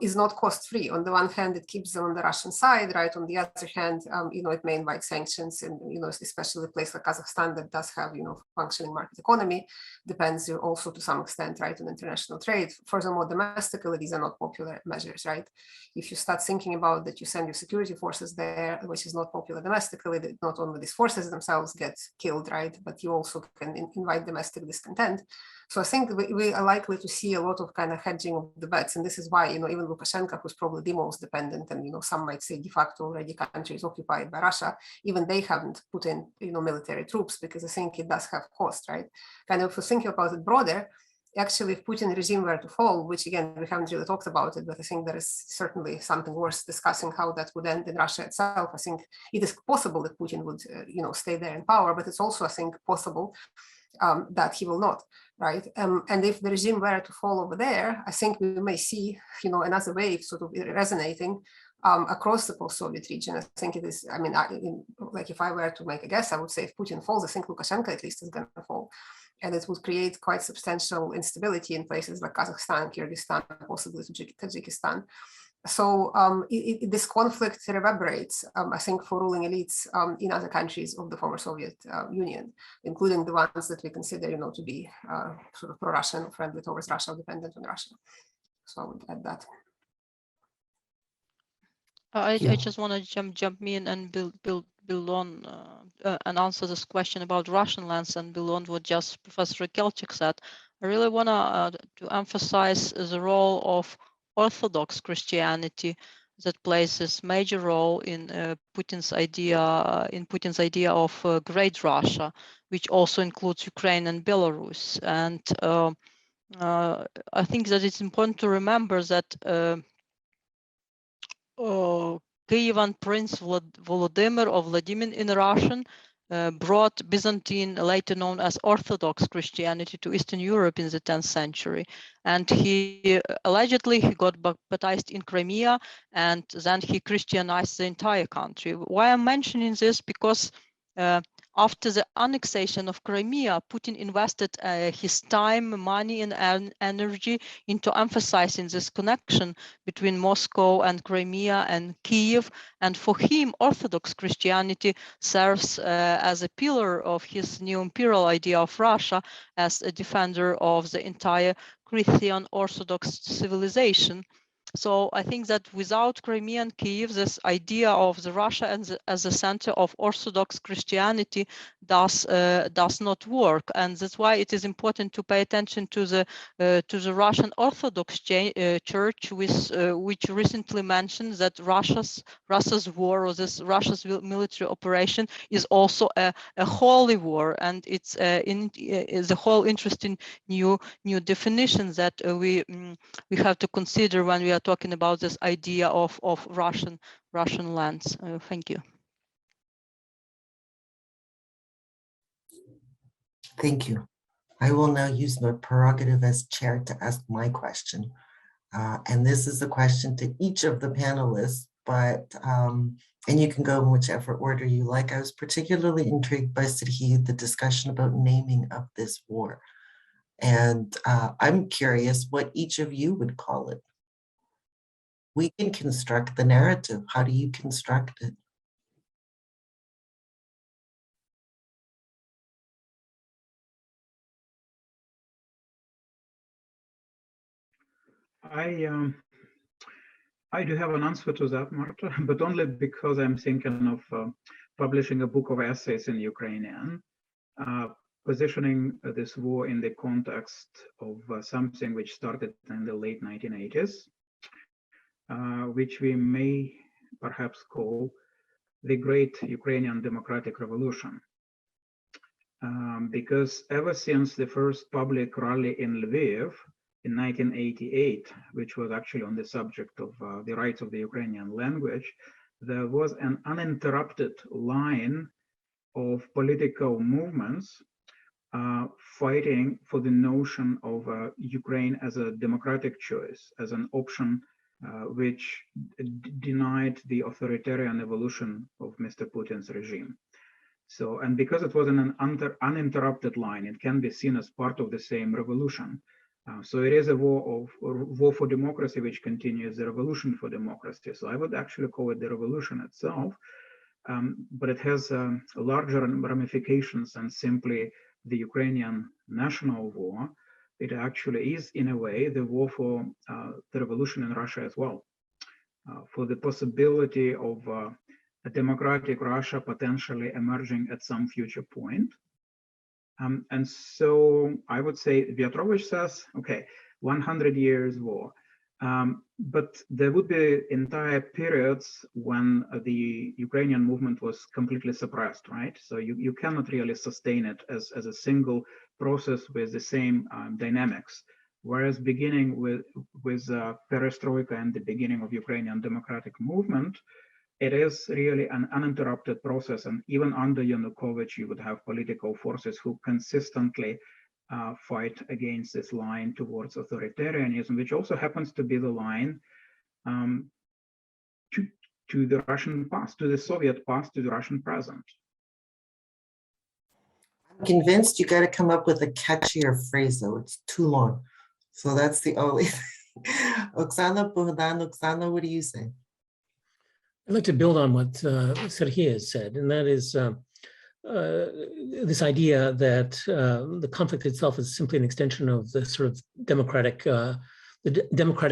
is not cost-free. On the one hand, it keeps them on the Russian side, right? On the other hand, it may invite sanctions, and especially a place like Kazakhstan that does have functioning market economy, depends also to some extent, right, on international trade. Furthermore, domestically, these are not popular measures, right? If you start thinking about that, you send your security forces there, which is not popular domestically, that not only these forces themselves get killed, right, but you also can invite domestic discontent. So I think we are likely to see a lot of kind of hedging of the bets, and this is why even Lukashenko, who's probably the most dependent, and some might say de facto already country is occupied by Russia, even they haven't put in military troops, because I think it does have cost, right? Kind of if you think about it broader, actually, if Putin regime were to fall, which again we haven't really talked about it, but I think there is certainly something worth discussing how that would end in Russia itself. I think it is possible that Putin would stay there in power, but it's also, I think, possible that he will not, right? And if the regime were to fall over there, I think we may see, another wave sort of resonating across the post-Soviet region. I think it is, like if I were to make a guess, I would say if Putin falls, I think Lukashenko at least is going to fall. And it would create quite substantial instability in places like Kazakhstan, Kyrgyzstan, possibly Tajikistan. So this conflict reverberates, I think, for ruling elites in other countries of the former Soviet Union, including the ones that we consider, to be sort of pro-Russian, friendly towards Russia, dependent on Russia. So I would add that. I just want to jump in and build on and answer this question about Russian lands and build on what just Professor Geopolitics said. I really want to emphasize the role of Orthodox Christianity that plays this major role in Putin's idea of Great Russia, which also includes Ukraine and Belarus. And I think that it's important to remember that Kievan Prince Volodymyr or Vladimir in Russian brought Byzantine, later known as Orthodox Christianity, to Eastern Europe in the 10th century. And he allegedly got baptized in Crimea, and then he Christianized the entire country. Why I'm mentioning this? Because after the annexation of Crimea, Putin invested his time, money, and energy into emphasizing this connection between Moscow and Crimea and Kiev. And for him, Orthodox Christianity serves as a pillar of his new imperial idea of Russia as a defender of the entire Christian Orthodox civilization. So I think that without Crimea and Kyiv, this idea of the Russia as a center of Orthodox Christianity does not work, and that's why it is important to pay attention to the Russian Orthodox Church, which recently mentioned that Russia's war, or this Russia's military operation, is also a holy war, and it's is a whole interesting new definition that we have to consider when we are talking about this idea of Russian lands. Thank you. Thank you. I will now use my prerogative as chair to ask my question. And this is a question to each of the panelists, but, and you can go in whichever order you like. I was particularly intrigued by Serhiy, the discussion about naming of this war. And I'm curious what each of you would call it. We can construct the narrative. How do you construct it? I do have an answer to that, Marta, but only because I'm thinking of publishing a book of essays in Ukrainian, positioning this war in the context of something which started in the late 1980s, which we may perhaps call the Great Ukrainian Democratic Revolution. Because ever since the first public rally in Lviv in 1988, which was actually on the subject of the rights of the Ukrainian language, there was an uninterrupted line of political movements fighting for the notion of Ukraine as a democratic choice, as an option which denied the authoritarian evolution of Mr. Putin's regime. So, and because it was an uninterrupted line, it can be seen as part of the same revolution. So it is a war for democracy, which continues the revolution for democracy. So I would actually call it the revolution itself, but it has larger ramifications than simply the Ukrainian national war. It actually is, in a way, the war for the revolution in Russia as well, for the possibility of a democratic Russia potentially emerging at some future point. And so I would say Viatrovich says, okay, 100 years war. But there would be entire periods when the Ukrainian movement was completely suppressed, right? So you cannot really sustain it as a single process with the same dynamics. Whereas beginning with perestroika and the beginning of Ukrainian democratic movement, it is really an uninterrupted process. And even under Yanukovych, you would have political forces who consistently fight against this line towards authoritarianism, which also happens to be the line to the Russian past, to the Soviet past, to the Russian present. I'm convinced you got to come up with a catchier phrase, though. It's too long. So that's the only thing. Oksana, Bohdan, Oksana, what do you say? I'd like to build on what Serhiy has said, and that is this idea that the conflict itself is simply an extension of the sort of democratic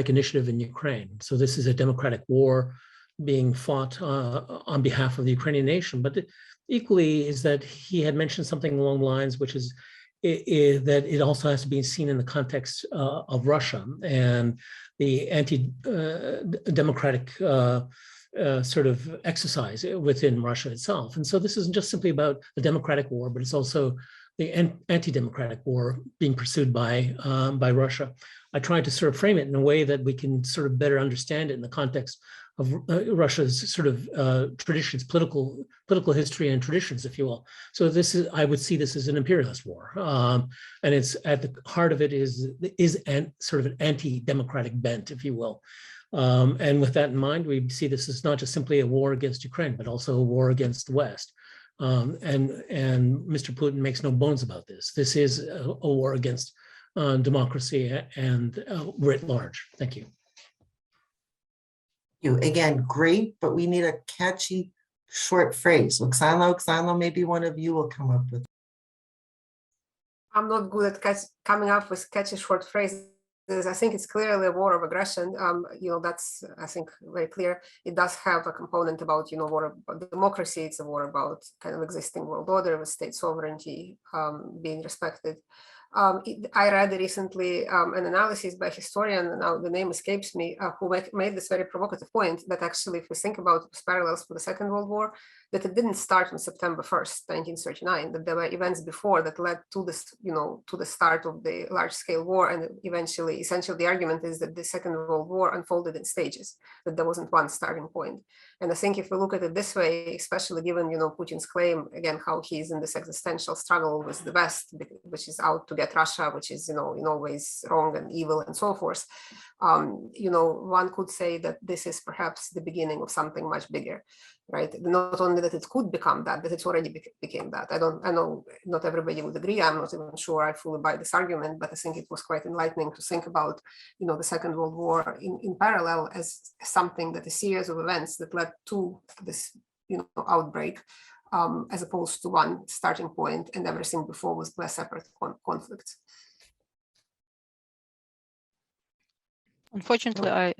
initiative in Ukraine. So this is a democratic war being fought on behalf of the Ukrainian nation. But equally is that he had mentioned something along the lines, which is that it also has to be seen in the context of Russia and the anti-democratic sort of exercise within Russia itself. And so this isn't just simply about the democratic war, but it's also the anti-democratic war being pursued by Russia. I tried to sort of frame it in a way that we can sort of better understand it in the context of Russia's sort of traditions, political history and traditions, if you will. So this is, I would see this as an imperialist war, and it's at the heart of it is sort of an anti-democratic bent, if you will. And with that in mind, we see this as not just simply a war against Ukraine, but also a war against the West. And Mr. Putin makes no bones about this. This is a war against democracy and writ large. Thank you. Again, great, but we need a catchy short phrase. Oksana, maybe one of you will come up with. I'm not good at coming up with catchy short phrases. I think it's clearly a war of aggression. That's, I think, very clear. It does have a component about, war about democracy. It's a war about kind of existing world order with state sovereignty being respected. I read recently an analysis by a historian, now the name escapes me, who made this very provocative point that actually, if we think about parallels for the Second World War, that it didn't start on September 1st, 1939, that there were events before that led to this, to the start of the large-scale war, and essentially the argument is that the Second World War unfolded in stages, that there wasn't one starting point. And I think if we look at it this way, especially given, Putin's claim, again, how he's in this existential struggle with the West, which is out to get Russia, which is, in all ways wrong and evil and so forth, one could say that this is perhaps the beginning of something much bigger, right? Not only that it could become that it's already became that. I know not everybody would agree. I'm not even sure I fully buy this argument, but I think it was quite enlightening to think about, the Second World War in parallel as something that a series of events that led to this, outbreak, as opposed to one starting point, and everything before was a separate conflict. Unfortunately, I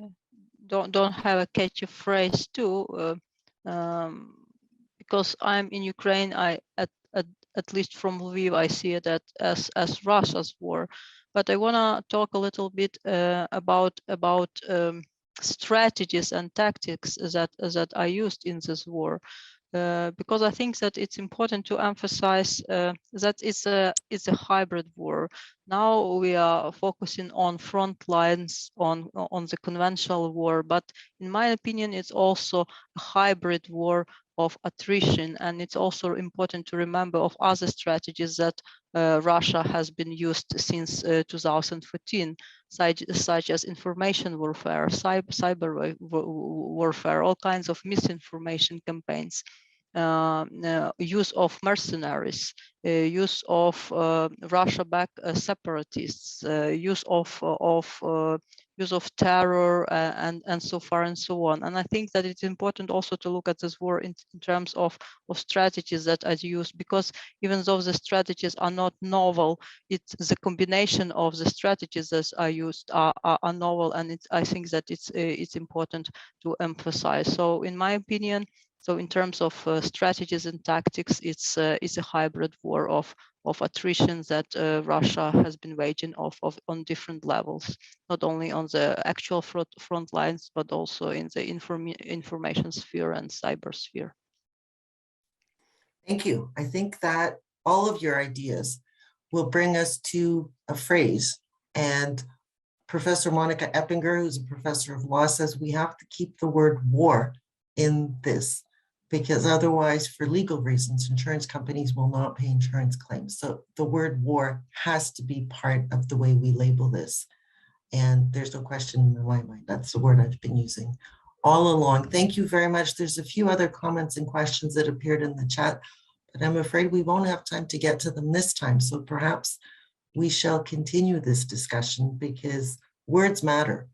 don't have a catchy phrase too, because I'm in Ukraine. At least from Lviv, I see it as Russia's war. But I want to talk a little bit about strategies and tactics that are used in this war. Because I think that it's important to emphasize that it's a hybrid war. Now we are focusing on front lines, on the conventional war, but in my opinion, it's also a hybrid war of attrition, and it's also important to remember of other strategies that Russia has been used since 2014, such as information warfare, cyber warfare, all kinds of misinformation campaigns. Use of mercenaries, use of Russia-backed separatists, use of terror, and so far and so on. And I think that it's important also to look at this war in terms of strategies that are used, because even though the strategies are not novel, it's the combination of the strategies that are used are novel, and I think that it's important to emphasize. So in my opinion, so in terms of strategies and tactics, it's a hybrid war of attrition that Russia has been waging on different levels, not only on the actual front lines, but also in the information sphere and cyber sphere. Thank you. I think that all of your ideas will bring us to a phrase. And Professor Monica Eppinger, who's a professor of law, says we have to keep the word war in this, because otherwise, for legal reasons, insurance companies will not pay insurance claims. So the word war has to be part of the way we label this. And there's no question in my mind, that's the word I've been using all along. Thank you very much. There's a few other comments and questions that appeared in the chat, but I'm afraid we won't have time to get to them this time. So perhaps we shall continue this discussion, because words matter.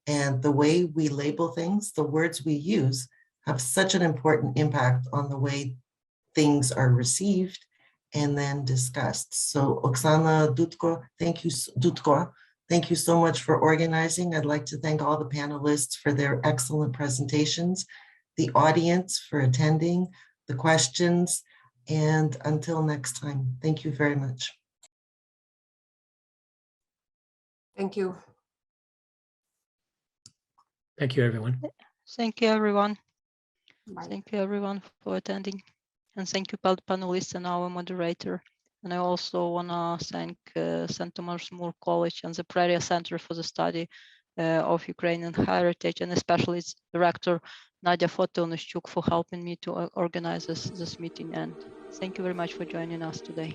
And the way we label things, the words we use, have such an important impact on the way things are received and then discussed. So Oksana Dudko, thank you so much for organizing. I'd like to thank all the panelists for their excellent presentations, the audience for attending, the questions, and until next time, thank you very much. Thank you. Thank you, everyone. Thank you, everyone. Bye. Thank you, everyone, for attending. And thank you, panelists and our moderator. And I also want to thank St. Thomas More College and the Praria Center for the Study of Ukrainian Heritage, and especially its director, Nadia Fotonishchuk, for helping me to organize this meeting. And thank you very much for joining us today.